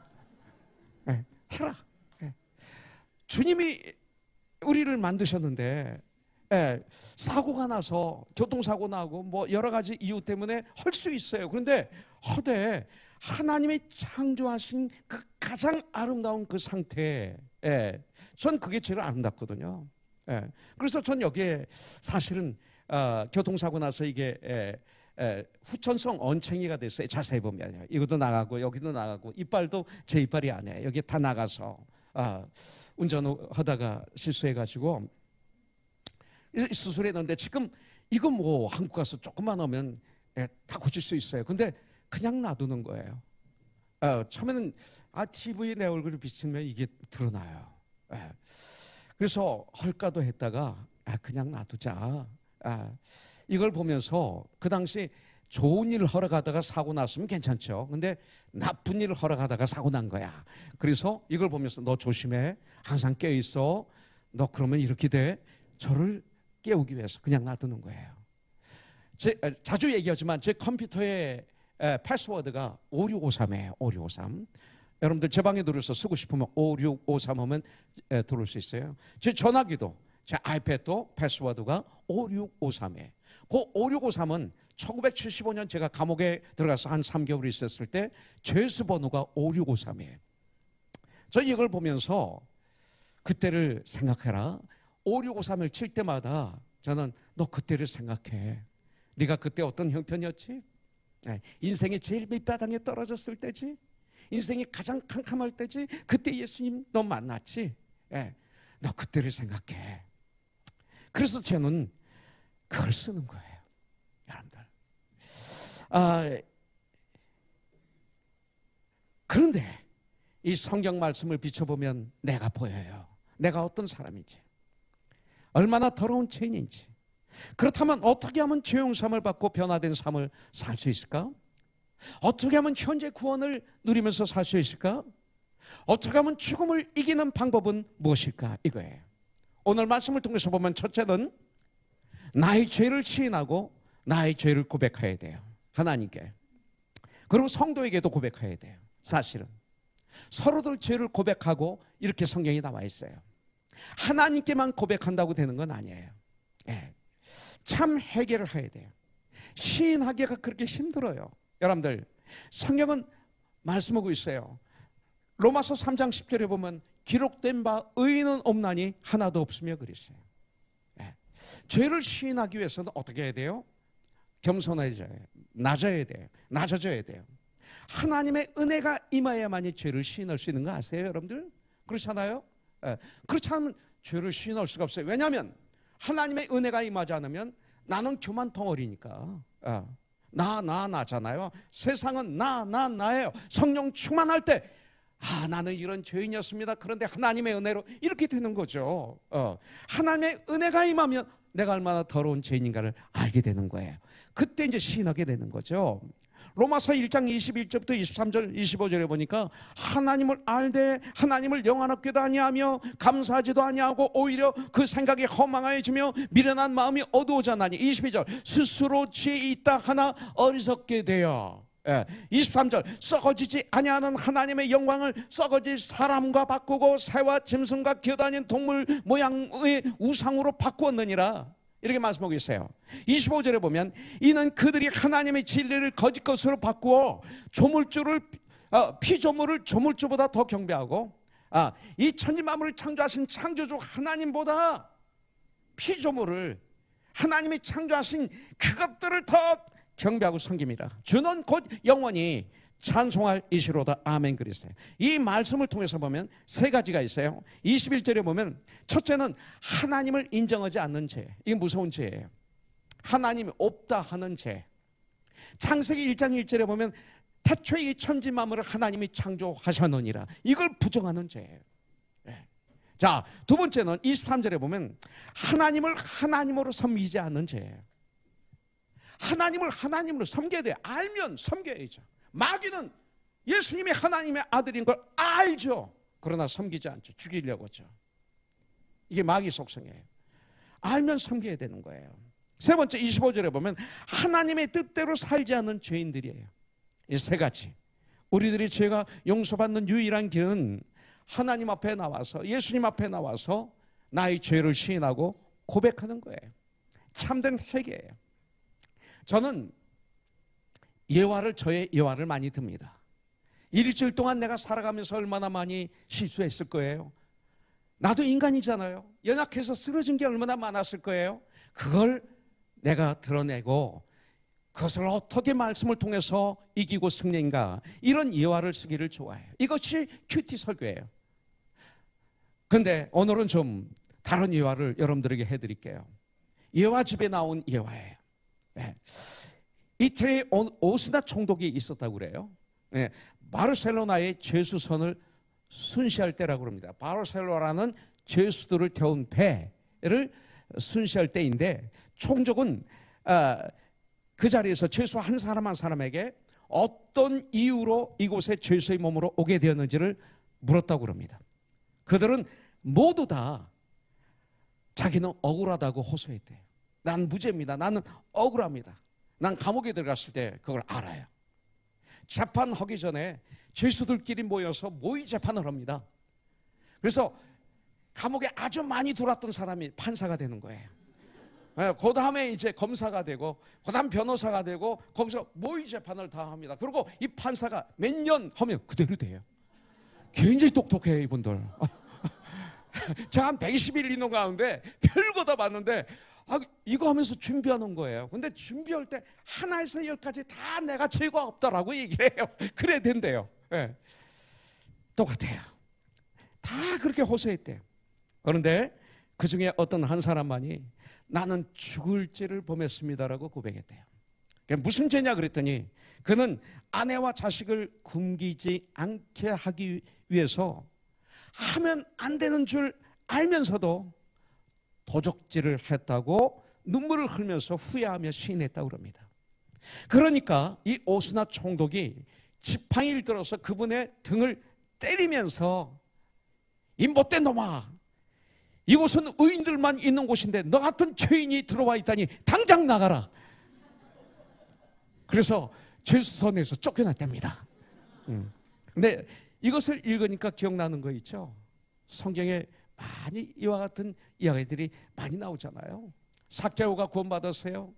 해라. 주님이 우리를 만드셨는데 사고가 나서 교통사고 나고 뭐 여러 가지 이유 때문에 할 수 있어요. 그런데 허대 하나님이 창조하신 그 가장 아름다운 그 상태에 전 그게 제일 아름답거든요. 그래서 전 여기에 사실은 교통사고 나서 이게 후천성 언챙이가 됐어요. 자세히 보면 이것도 나가고 여기도 나가고 이빨도 제 이빨이 아니에요. 여기 다 나가서 운전하다가 실수해가지고 수술했는데 지금 이거 뭐 한국 가서 조금만 하면 다 고칠 수 있어요. 근데 그냥 놔두는 거예요. 처음에는 TV에 내 얼굴을 비치면 이게 드러나요. 그래서 헐까도 했다가 그냥 놔두자. 이걸 보면서 그 당시 좋은 일을 허락하다가 사고 났으면 괜찮죠. 근데 나쁜 일을 허락하다가 사고 난 거야. 그래서 이걸 보면서 너 조심해. 항상 깨어있어. 너 그러면 이렇게 돼. 저를 깨우기 위해서 그냥 놔두는 거예요. 자주 얘기하지만 제 컴퓨터의 패스워드가 5653이에요. 5653. 여러분들 제 방에 들어서 쓰고 싶으면 5653 하면 들어올 수 있어요. 제 전화기도, 제 아이패드도 패스워드가 5653이에요. 그 5653은 1975년 제가 감옥에 들어가서 한 3개월 있었을 때 죄수 번호가 5653이에요. 저 이걸 보면서 그때를 생각해라. 5653을 칠 때마다 저는 너 그때를 생각해. 네가 그때 어떤 형편이었지? 인생이 제일 밑바닥에 떨어졌을 때지? 인생이 가장 캄캄할 때지? 그때 예수님 너 만났지? 너 그때를 생각해. 그래서 저는 그걸 쓰는 거예요. 여러분들. 그런데 이 성경 말씀을 비춰보면 내가 보여요. 내가 어떤 사람인지, 얼마나 더러운 죄인인지. 그렇다면 어떻게 하면 죄 용서함을 받고 변화된 삶을 살 수 있을까? 어떻게 하면 현재 구원을 누리면서 살 수 있을까? 어떻게 하면 죽음을 이기는 방법은 무엇일까? 이거예요. 오늘 말씀을 통해서 보면 첫째는 나의 죄를 시인하고 나의 죄를 고백해야 돼요. 하나님께. 그리고 성도에게도 고백해야 돼요. 사실은 서로들 죄를 고백하고 이렇게 성경이 나와 있어요. 하나님께만 고백한다고 되는 건 아니에요. 참 해결을 해야 돼요. 시인하기가 그렇게 힘들어요. 여러분들 성경은 말씀하고 있어요. 로마서 3장 10절에 보면 기록된 바 의인은 없나니 하나도 없으며 그랬어요. 죄를 시인하기 위해서는 어떻게 해야 돼요? 겸손해져야 돼요. 낮아져야 돼요. 하나님의 은혜가 임하야만이 죄를 시인할 수 있는 거 아세요, 여러분들? 그렇잖아요? 그렇지 않으면 죄를 시인할 수가 없어요. 왜냐하면 하나님의 은혜가 임하지 않으면 나는 교만 덩어리니까. 나잖아요. 세상은 나예요. 성령 충만할 때 나는 이런 죄인이었습니다. 그런데 하나님의 은혜로 이렇게 되는 거죠. 하나님의 은혜가 임하면 내가 얼마나 더러운 죄인인가를 알게 되는 거예요. 그때 이제 시인하게 되는 거죠. 로마서 1장 21절부터 23절 25절에 보니까 하나님을 알되 하나님을 영화롭게도 아니하며 감사하지도 아니하고 오히려 그 생각이 허망해지며 미련한 마음이 어두워져나니 22절 스스로 지혜 있다 하나 어리석게 되어 23절 썩어지지 아니하는 하나님의 영광을 썩어질 사람과 바꾸고 새와 짐승과 기어다니는 동물 모양의 우상으로 바꾸었느니라 이렇게 말씀하고 있어요. 25절에 보면 이는 그들이 하나님의 진리를 거짓 것으로 바꾸어 피조물을 조물주보다 더 경배하고 이 천지만물을 창조하신 창조주 하나님보다 피조물을 하나님이 창조하신 그것들을 더 경배하고 섬깁니다. 주는 곧 영원히 찬송할 이시로다. 아멘. 그랬어요. 이 말씀을 통해서 보면 세 가지가 있어요. 21절에 보면 첫째는 하나님을 인정하지 않는 죄. 이게 무서운 죄예요. 하나님이 없다 하는 죄. 창세기 1장 1절에 보면 태초에 이 천지 만물을 하나님이 창조하셨느니라. 이걸 부정하는 죄예요. 자, 두 번째는 23절에 보면 하나님을 하나님으로 섬기지 않는 죄예요. 하나님을 하나님으로 섬겨야 돼요. 알면 섬겨야죠. 마귀는 예수님이 하나님의 아들인 걸 알죠. 그러나 섬기지 않죠. 죽이려고 하죠. 이게 마귀 속성이에요. 알면 섬겨야 되는 거예요. 세 번째 25절에 보면 하나님의 뜻대로 살지 않는 죄인들이에요. 이 세 가지. 우리들이 죄가 용서받는 유일한 길은 하나님 앞에 나와서 예수님 앞에 나와서 나의 죄를 시인하고 고백하는 거예요. 참된 회개예요. 저는 저의 예화를 많이 듭니다. 일주일 동안 내가 살아가면서 얼마나 많이 실수했을 거예요. 나도 인간이잖아요. 연약해서 쓰러진 게 얼마나 많았을 거예요. 그걸 내가 드러내고 그것을 어떻게 말씀을 통해서 이기고 승리인가 이런 예화를 쓰기를 좋아해요. 이것이 큐티 설교예요. 그런데 오늘은 좀 다른 예화를 여러분들에게 해드릴게요. 예화집에 나온 예화예요. 이태리에 오스나 총독이 있었다고 그래요. 바르셀로나의 죄수선을 순시할 때라고 합니다. 바르셀로나라는 죄수들을 태운 배를 순시할 때인데 총독은 그 자리에서 죄수 한 사람 한 사람에게 어떤 이유로 이곳에 죄수의 몸으로 오게 되었는지를 물었다고 합니다. 그들은 모두 다 자기는 억울하다고 호소했대요. 난 무죄입니다. 나는 억울합니다. 난 감옥에 들어갔을 때 그걸 알아요. 재판하기 전에 죄수들끼리 모여서 모의 재판을 합니다. 그래서 감옥에 아주 많이 들어왔던 사람이 판사가 되는 거예요. 그 다음에 이제 검사가 되고 그 다음 변호사가 되고 거기서 모의 재판을 다 합니다. 그리고 이 판사가 몇 년 하면 그대로 돼요. 굉장히 똑똑해요 이분들. 제가 한 120일 있는 가운데 별거 다 봤는데 이거 하면서 준비하는 거예요. 근데 준비할 때 하나에서 10까지 다 내가 죄가 없다라고 얘기를 해요. 그래야 된대요. 똑같아요. 다 그렇게 호소했대요. 그런데 그 중에 어떤 한 사람만이 나는 죽을 죄를 범했습니다라고 고백했대요. 무슨 죄냐 그랬더니 그는 아내와 자식을 굶기지 않게 하기 위해서 하면 안 되는 줄 알면서도 도적질을 했다고 눈물을 흘리면서 후회하며 시인했다고 합니다. 그러니까 이 오스나 총독이 지팡이를 들어서 그분의 등을 때리면서 이 못된 놈아, 이곳은 의인들만 있는 곳인데 너 같은 죄인이 들어와 있다니 당장 나가라. 그래서 죄수선에서 쫓겨났답니다. 근데 이것을 읽으니까 기억나는 거 있죠? 성경에 많이 이와 같은 이야기들이 많이 나오잖아요. 삭개오가 구원받았어요.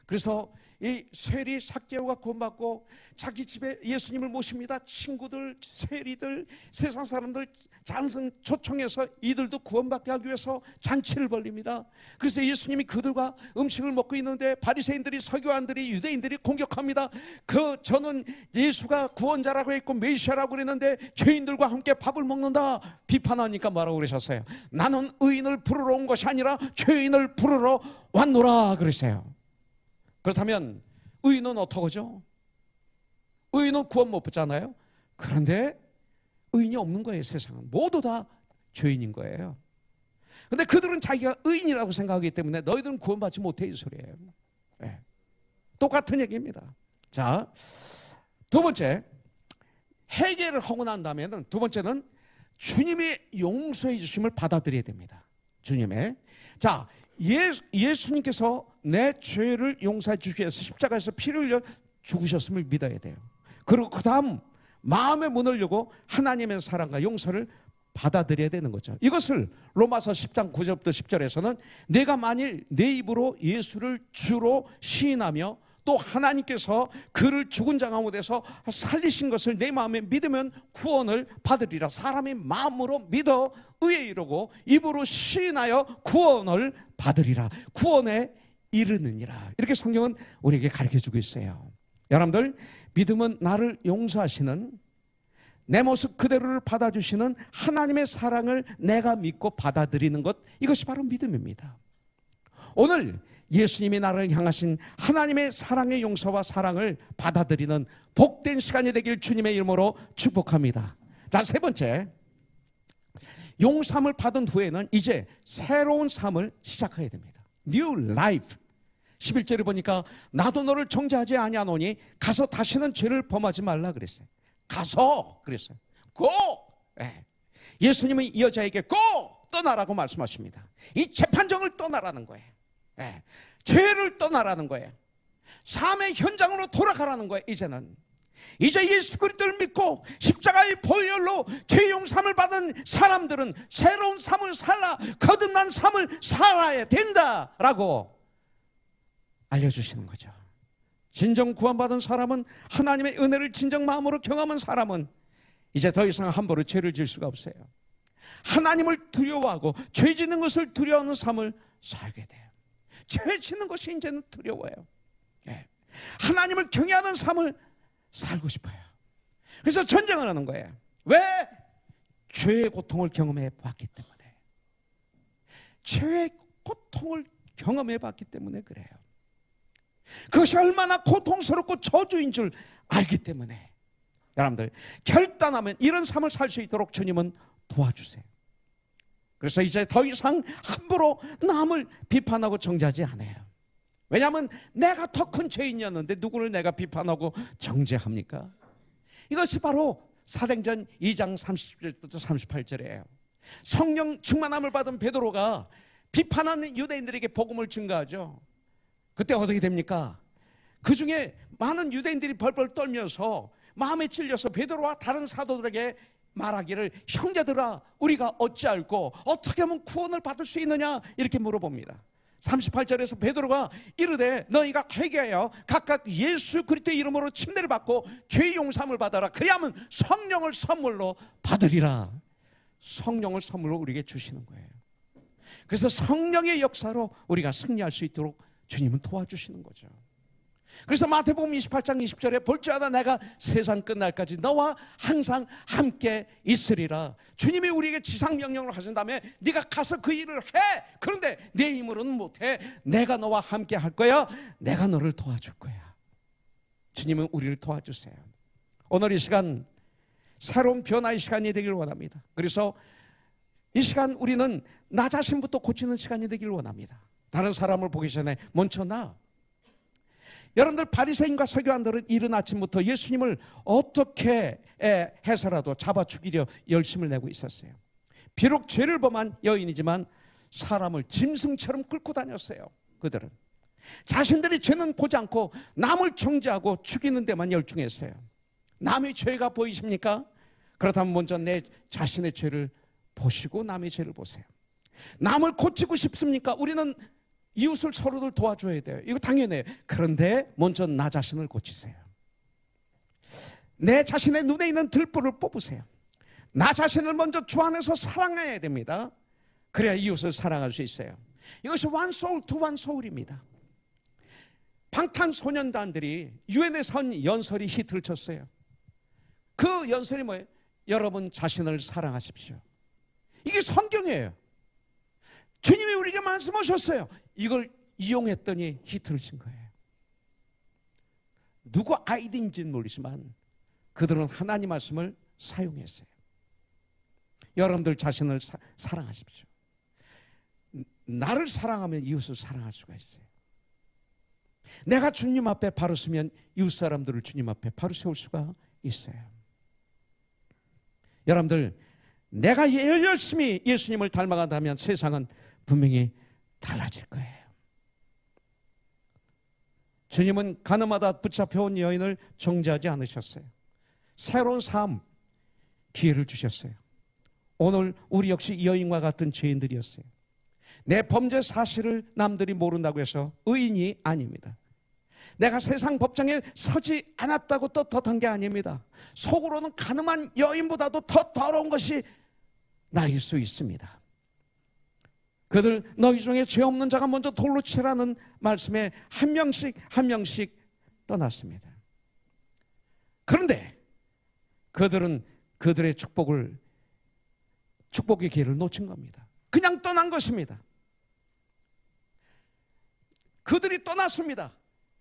그래서 이 세리 삭개오가 구원받고 자기 집에 예수님을 모십니다. 친구들, 세리들, 세상 사람들 장성 초청해서 이들도 구원받게 하기 위해서 잔치를 벌립니다. 그래서 예수님이 그들과 음식을 먹고 있는데 바리새인들이, 서기관들이, 유대인들이 공격합니다. 저는 예수가 구원자라고 했고 메시아라고 그랬는데 죄인들과 함께 밥을 먹는다 비판하니까 뭐라고 그러셨어요? 나는 의인을 부르러 온 것이 아니라 죄인을 부르러 왔노라 그러세요. 그렇다면 의인은 어떡하죠? 의인은 구원 못 받잖아요. 그런데 의인이 없는 거예요. 세상은 모두 다 죄인인 거예요. 근데 그들은 자기가 의인이라고 생각하기 때문에 너희들은 구원받지 못해 이 소리예요. 네. 똑같은 얘기입니다. 자, 두 번째, 회개를 하고 난 다음에는 두 번째는 주님의 용서해 주심을 받아들여야 됩니다. 주님의. 자, 예수님께서 내 죄를 용서해 주시기 위해서 십자가에서 피를 흘려 죽으셨음을 믿어야 돼요. 그리고 그 다음 마음의 문을 열고 하나님의 사랑과 용서를 받아들여야 되는 거죠. 이것을 로마서 10장 9절부터 10절에서는 내가 만일 내 입으로 예수를 주로 시인하며 또 하나님께서 그를 죽은 자 가운데서 살리신 것을 내 마음에 믿으면 구원을 받으리라. 사람이 마음으로 믿어 의에 이르고 입으로 시인하여 구원을 받으리라. 구원에 이르느니라. 이렇게 성경은 우리에게 가르쳐주고 있어요. 여러분들, 믿음은 나를 용서하시는, 내 모습 그대로를 받아주시는 하나님의 사랑을 내가 믿고 받아들이는 것, 이것이 바로 믿음입니다. 오늘 예수님이 나를 향하신 하나님의 사랑의 용서와 사랑을 받아들이는 복된 시간이 되길 주님의 이름으로 축복합니다. 자, 세 번째, 용서함을 받은 후에는 이제 새로운 삶을 시작해야 됩니다. New life. 11절에 보니까 나도 너를 정죄하지 아니하노니 가서 다시는 죄를 범하지 말라 그랬어요. 가서 그랬어요. Go. 예수님은 이 여자에게 Go! 떠나라고 말씀하십니다. 이 재판정을 떠나라는 거예요. 죄를 떠나라는 거예요. 삶의 현장으로 돌아가라는 거예요. 이제 예수 그리스도를 믿고 십자가의 보혈로 죄 용서함을 받은 사람들은 새로운 삶을 살아, 거듭난 삶을 살아야 된다라고 알려주시는 거죠. 진정 구원받은 사람은, 하나님의 은혜를 진정 마음으로 경험한 사람은 이제 더 이상 함부로 죄를 지을 수가 없어요. 하나님을 두려워하고 죄 짓는 것을 두려워하는 삶을 살게 돼요. 죄 짓는 것이 이제는 두려워요. 하나님을 경외하는 삶을 살고 싶어요. 그래서 전쟁을 하는 거예요. 왜? 죄의 고통을 경험해 봤기 때문에. 죄의 고통을 경험해 봤기 때문에 그래요. 그것이 얼마나 고통스럽고 저주인 줄 알기 때문에. 여러분들, 결단하면 이런 삶을 살 수 있도록 주님은 도와주세요. 그래서 이제 더 이상 함부로 남을 비판하고 정죄하지 않아요. 왜냐하면 내가 더 큰 죄인이었는데 누구를 내가 비판하고 정죄합니까? 이것이 바로 사도행전 2장 30절부터 38절이에요. 성령 충만함을 받은 베드로가 비판하는 유대인들에게 복음을 증거하죠. 그때 어떻게 됩니까? 그 중에 많은 유대인들이 벌벌 떨면서 마음에 찔려서 베드로와 다른 사도들에게 말하기를, 형제들아 우리가 어찌할꼬 어떻게 하면 구원을 받을 수 있느냐 이렇게 물어봅니다. 38절에서 베드로가 이르되 너희가 회개하여 각각 예수 그리스도의 이름으로 침례를 받고 죄 용서함을 받아라. 그리하면 성령을 선물로 받으리라. 성령을 선물로 우리에게 주시는 거예요. 그래서 성령의 역사로 우리가 승리할 수 있도록 주님은 도와주시는 거죠. 그래서 마태복음 28장 20절에 볼지어다 내가 세상 끝날까지 너와 항상 함께 있으리라. 주님이 우리에게 지상명령을 하신 다음에 네가 가서 그 일을 해. 그런데 내 힘으로는 못해. 내가 너와 함께 할 거야. 내가 너를 도와줄 거야. 주님은 우리를 도와주세요. 오늘 이 시간 새로운 변화의 시간이 되길 원합니다. 그래서 이 시간 우리는 나 자신부터 고치는 시간이 되길 원합니다. 다른 사람을 보기 전에 먼저 나. 여러분들, 바리새인과 서기관들은 이른 아침부터 예수님을 어떻게 해서라도 잡아 죽이려 열심을 내고 있었어요. 비록 죄를 범한 여인이지만 사람을 짐승처럼 끌고 다녔어요. 그들은 자신들의 죄는 보지 않고 남을 정죄하고 죽이는 데만 열중했어요. 남의 죄가 보이십니까? 그렇다면 먼저 내 자신의 죄를 보시고 남의 죄를 보세요. 남을 고치고 싶습니까? 우리는 이웃을 서로들 도와줘야 돼요. 이거 당연해요. 그런데 먼저 나 자신을 고치세요. 내 자신의 눈에 있는 들불을 뽑으세요. 나 자신을 먼저 주 안에서 사랑해야 됩니다. 그래야 이웃을 사랑할 수 있어요. 이것이 one soul to one soul입니다. 방탄소년단들이 유엔에서 한 연설이 히트를 쳤어요. 그 연설이 뭐예요? 여러분 자신을 사랑하십시오. 이게 성경이에요. 주님이 우리에게 말씀하셨어요. 이걸 이용했더니 히트를 친 거예요. 누구 아이디인지는 모르지만 그들은 하나님 말씀을 사용했어요. 여러분들 자신을 사랑하십시오. 나를 사랑하면 이웃을 사랑할 수가 있어요. 내가 주님 앞에 바로 서면 이웃 사람들을 주님 앞에 바로 세울 수가 있어요. 여러분들, 내가 열심히 예수님을 닮아간다면 세상은 분명히 달라질 거예요. 주님은 가늠하다 붙잡혀온 여인을 정죄하지 않으셨어요. 새로운 삶, 기회를 주셨어요. 오늘 우리 역시 이 여인과 같은 죄인들이었어요. 내 범죄 사실을 남들이 모른다고 해서 의인이 아닙니다. 내가 세상 법정에 서지 않았다고 떳떳한 게 아닙니다. 속으로는 가늠한 여인보다도 더 더러운 것이 나일 수 있습니다. 그들 너희 중에 죄 없는 자가 먼저 돌로 치라는 말씀에 한 명씩 떠났습니다. 그런데 그들은 그들의 축복의 기회를 놓친 겁니다. 그냥 떠난 것입니다. 그들이 떠났습니다.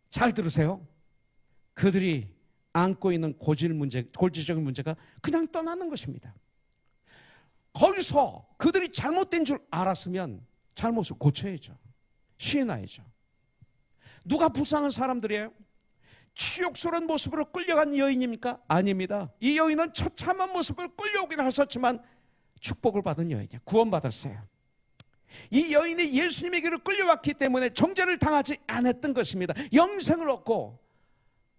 잘 들으세요. 그들이 안고 있는 골질적인 문제가 그냥 떠나는 것입니다. 거기서 그들이 잘못된 줄 알았으면 잘못을 고쳐야죠. 시인해야죠. 누가 불쌍한 사람들이에요? 치욕스러운 모습으로 끌려간 여인입니까? 아닙니다. 이 여인은 처참한 모습으로 끌려오긴 하셨지만 축복을 받은 여인이에요. 구원받았어요. 이 여인이 예수님에게로 끌려왔기 때문에 정죄를 당하지 않았던 것입니다. 영생을 얻고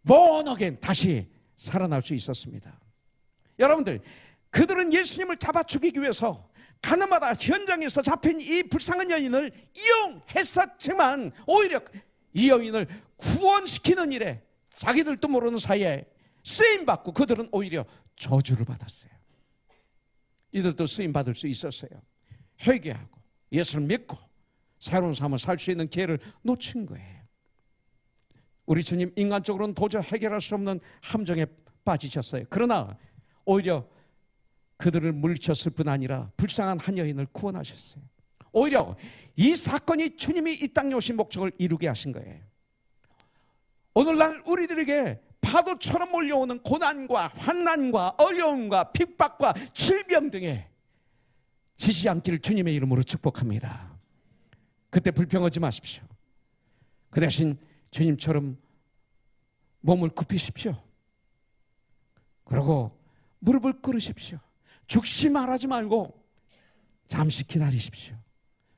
born again, 다시 살아날 수 있었습니다. 여러분들, 그들은 예수님을 잡아 죽이기 위해서 가늠하다 현장에서 잡힌 이 불쌍한 여인을 이용했었지만 오히려 이 여인을 구원시키는 일에 자기들도 모르는 사이에 쓰임받고 그들은 오히려 저주를 받았어요. 이들도 쓰임받을 수 있었어요. 회개하고 예수를 믿고 새로운 삶을 살 수 있는 기회를 놓친 거예요. 우리 주님 인간적으로는 도저히 해결할 수 없는 함정에 빠지셨어요. 그러나 오히려 그들을 물리쳤을 뿐 아니라 불쌍한 한 여인을 구원하셨어요. 오히려 이 사건이 주님이 이 땅에 오신 목적을 이루게 하신 거예요. 오늘날 우리들에게 파도처럼 몰려오는 고난과 환난과 어려움과 핍박과 질병 등에 지지 않기를 주님의 이름으로 축복합니다. 그때 불평하지 마십시오. 그 대신 주님처럼 몸을 굽히십시오. 그리고 무릎을 꿇으십시오. 죽지 말하지 말고 잠시 기다리십시오.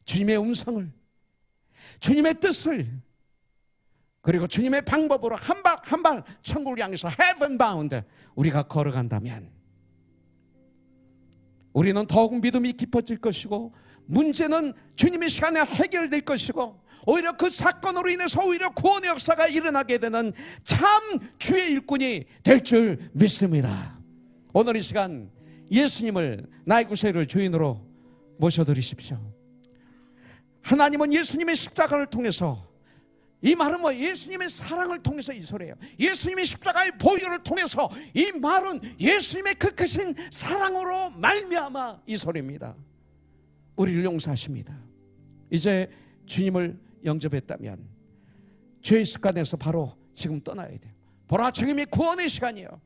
주님의 음성을, 주님의 뜻을, 그리고 주님의 방법으로 한 발 한 발 천국을 향해서 heaven bound 우리가 걸어간다면 우리는 더욱 믿음이 깊어질 것이고 문제는 주님의 시간에 해결될 것이고 오히려 그 사건으로 인해서 오히려 구원의 역사가 일어나게 되는 참 주의 일꾼이 될 줄 믿습니다. 오늘 이 시간 예수님을 나의 구세주를 주인으로 모셔드리십시오. 하나님은 예수님의 십자가를 통해서, 이 말은 뭐 예수님의 사랑을 통해서 이 소리예요. 예수님의 십자가의 보혈을 통해서 이 말은 예수님의 그 크신 사랑으로 말미암아 이 소리입니다. 우리를 용서하십니다. 이제 주님을 영접했다면 죄의 습관에서 바로 지금 떠나야 돼요. 보라, 지금이 구원의 시간이에요.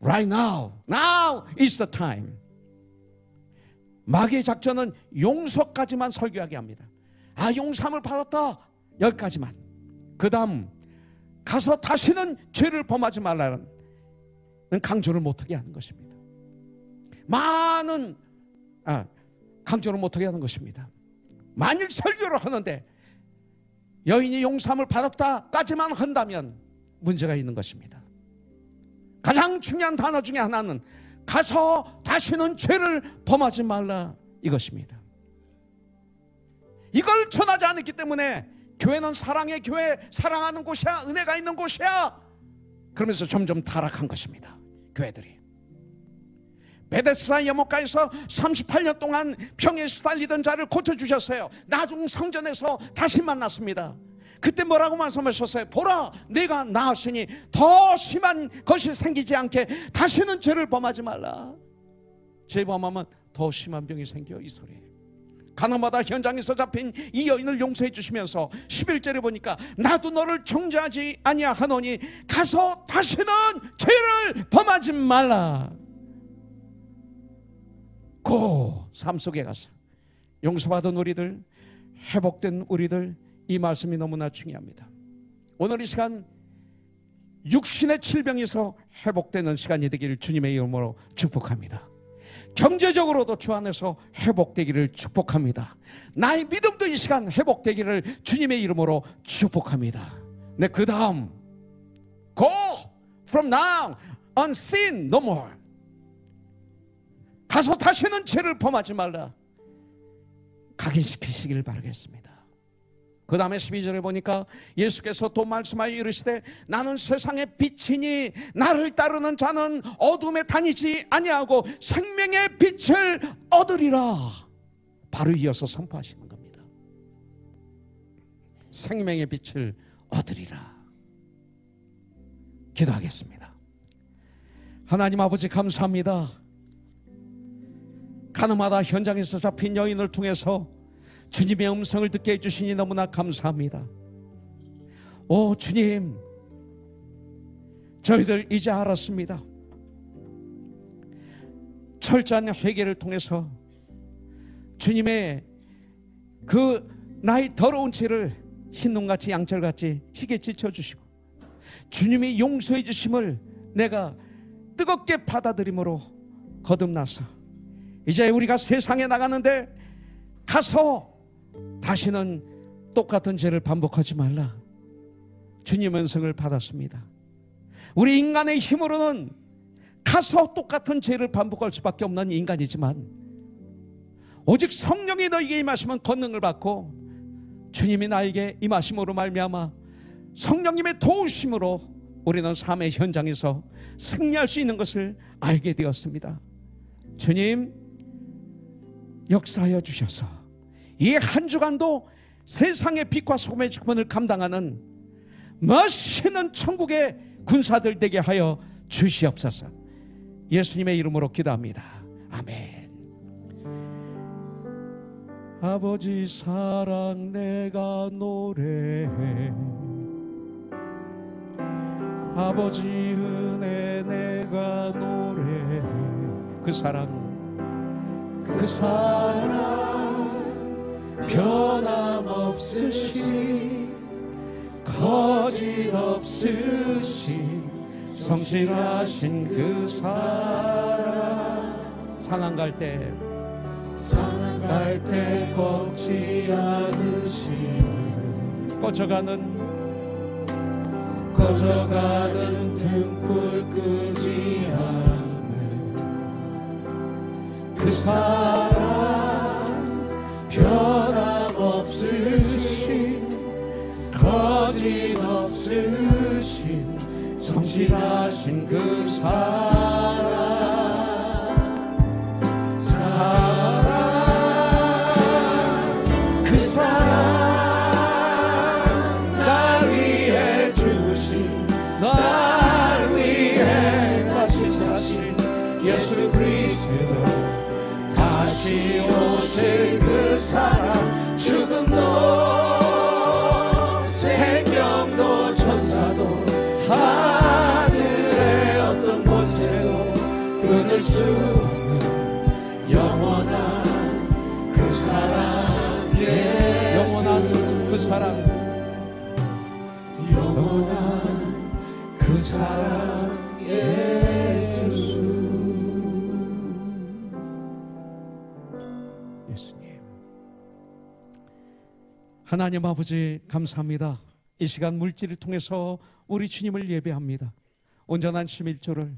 Right now, now is the time. 마귀의 작전은 용서까지만 설교하게 합니다. 아, 용서함을 받았다, 여기까지만. 그 다음 가서 다시는 죄를 범하지 말라는 강조를 못하게 하는 것입니다. 많은 강조를 못하게 하는 것입니다. 만일 설교를 하는데 여인이 용서함을 받았다까지만 한다면 문제가 있는 것입니다. 가장 중요한 단어 중에 하나는 가서 다시는 죄를 범하지 말라, 이것입니다. 이걸 전하지 않았기 때문에 교회는 사랑의 교회, 사랑하는 곳이야, 은혜가 있는 곳이야, 그러면서 점점 타락한 것입니다. 교회들이 베데스다 연못가에서 38년 동안 병에 시달리던 자를 고쳐주셨어요. 나중 성전에서 다시 만났습니다. 그때 뭐라고 말씀하셨어요? 보라, 내가 나았으니 더 심한 것이 생기지 않게 다시는 죄를 범하지 말라. 죄 범하면 더 심한 병이 생겨. 이 소리예요. 가나마다 현장에서 잡힌 이 여인을 용서해 주시면서 11절에 보니까 나도 너를 정죄하지 아니하노니 가서 다시는 죄를 범하지 말라. 고 삶 속에 가서 용서받은 우리들, 회복된 우리들, 이 말씀이 너무나 중요합니다. 오늘 이 시간 육신의 질병에서 회복되는 시간이 되기를 주님의 이름으로 축복합니다. 경제적으로도 주 안에서 회복되기를 축복합니다. 나의 믿음도 이 시간 회복되기를 주님의 이름으로 축복합니다. 네, 그 다음 Go from now on sin no more. 가서 다시는 죄를 범하지 말라. 각인시키시기를 바라겠습니다. 그 다음에 12절에 보니까 예수께서 또 말씀하여 이르시되 나는 세상의 빛이니 나를 따르는 자는 어둠에 다니지 아니하고 생명의 빛을 얻으리라. 바로 이어서 선포하시는 겁니다. 생명의 빛을 얻으리라. 기도하겠습니다. 하나님 아버지 감사합니다. 가나마다 현장에서 잡힌 여인을 통해서 주님의 음성을 듣게 해주시니 너무나 감사합니다. 오 주님, 저희들 이제 알았습니다. 철저한 회개를 통해서 주님의 그 나의 더러운 죄를 흰눈같이 양철같이 희게 찢어주시고 주님이 용서해 주심을 내가 뜨겁게 받아들임으로 거듭나서 이제 우리가 세상에 나가는데 가서 다시는 똑같은 죄를 반복하지 말라. 주님의 은성을 받았습니다. 우리 인간의 힘으로는 가서 똑같은 죄를 반복할 수밖에 없는 인간이지만 오직 성령이 너에게 임하시면 권능을 받고 주님이 나에게 임하심으로 말미암아 성령님의 도우심으로 우리는 삶의 현장에서 승리할 수 있는 것을 알게 되었습니다. 주님 역사하여 주셔서 이 한 주간도 세상의 빛과 소금의 직분을 감당하는 멋있는 천국의 군사들 되게 하여 주시옵소서. 예수님의 이름으로 기도합니다. 아멘. 아버지 사랑 내가 노래해, 아버지 은혜 내가 노래해. 그 사랑 변함없으신 거짓없으신 성실하신 그 사랑 상한 갈 때 꺾지 않으시는 꺼져가는 등불 끄지 않는 그 사랑 변함없으신 거짓없으신 성실하신 그 사랑 그 사랑 날 위해 주신 날 위해 다시 사신 예수 그리스도 다시 오실 그 사랑 죽음도 생명도 천사도 하늘의 어떤 곳에도 끊을 수 없는 영원한 그 사랑 예수 영원한 그 사랑 영원한 그 사랑 예수 예수님 하나님 아버지 감사합니다. 이 시간 물질을 통해서 우리 주님을 예배합니다. 온전한 11조를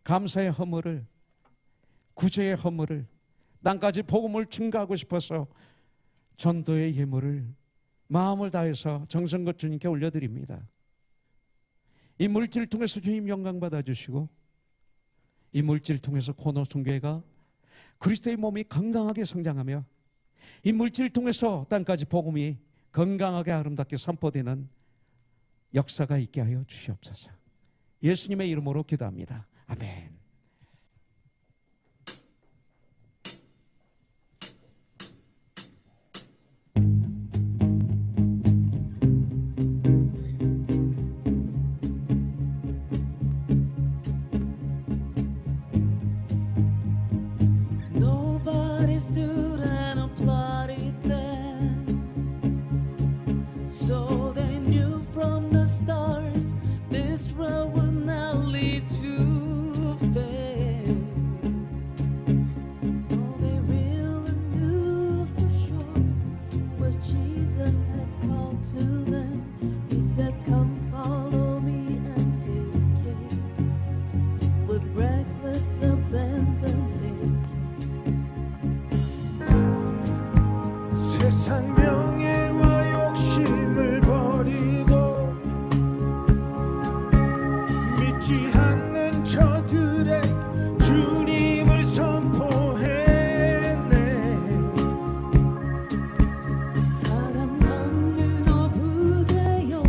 감사의 허물을 구제의 허물을 땅까지 복음을 증가하고 싶어서 전도의 예물을 마음을 다해서 정성껏 주님께 올려드립니다. 이 물질을 통해서 주님 영광 받아주시고, 이 물질을 통해서 코너 순교회가 그리스도의 몸이 건강하게 성장하며, 이 물질을 통해서 땅까지 복음이 건강하게 아름답게 선포되는 역사가 있게 하여 주시옵소서. 예수님의 이름으로 기도합니다. 아멘. Nobody stood and applauded them, so they knew from the start this road would not lead to fame. All they really knew for sure was Jesus had called to them. He said, "Come follow me," and they came with reckless abandon. 세상 명예와 욕심을 버리고 믿지 않는 저들의 주님을 선포했네. 사랑받는 어부대요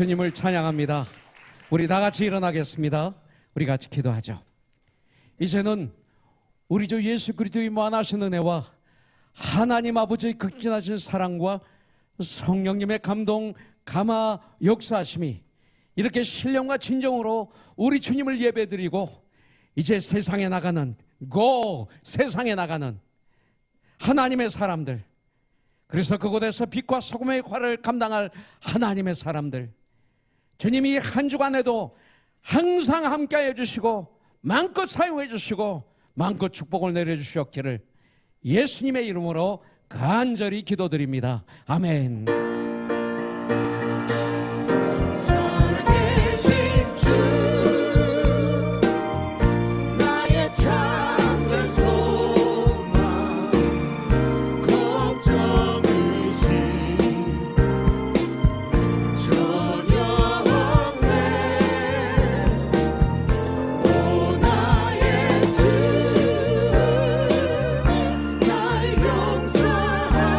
주님을 찬양합니다. 우리 다 같이 일어나겠습니다. 우리 같이 기도하죠. 이제는 우리 주 예수 그리스도의 무한하신 은혜와 하나님 아버지의 극진하신 사랑과 성령님의 감동, 감화, 역사하심이 이렇게 신령과 진정으로 우리 주님을 예배드리고 이제 세상에 나가는 세상에 나가는 하나님의 사람들, 그래서 그곳에서 빛과 소금의 역할을 감당할 하나님의 사람들, 주님이 한 주간에도 항상 함께해 주시고 마음껏 사용해 주시고 마음껏 축복을 내려주시옵기를 예수님의 이름으로 간절히 기도드립니다. 아멘. 살아계신 주 나의 참된 소망 걱정 의심 전혀 없네. 오 나의 주 날 용서하사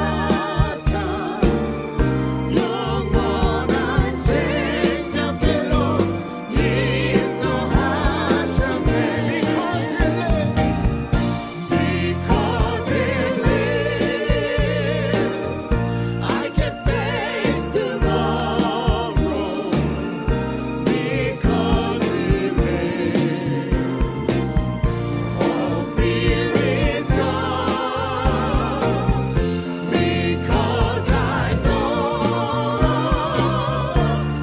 영원한 생명길로 인도하셨네. Because He lives, I can face tomorrow. Because He lives, all fear is gone. Because I know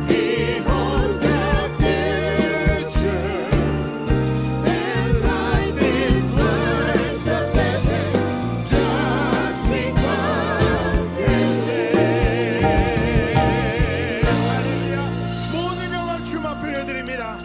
He holds the future, and life is worth the living just because He lives. 할렐루야. 모든 영광 주님 앞에 올려드립니다.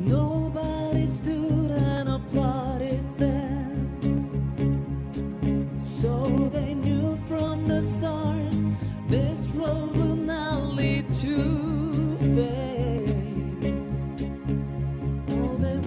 Nobody stood and applauded them, so they knew from the start this road would not lead to fame. All they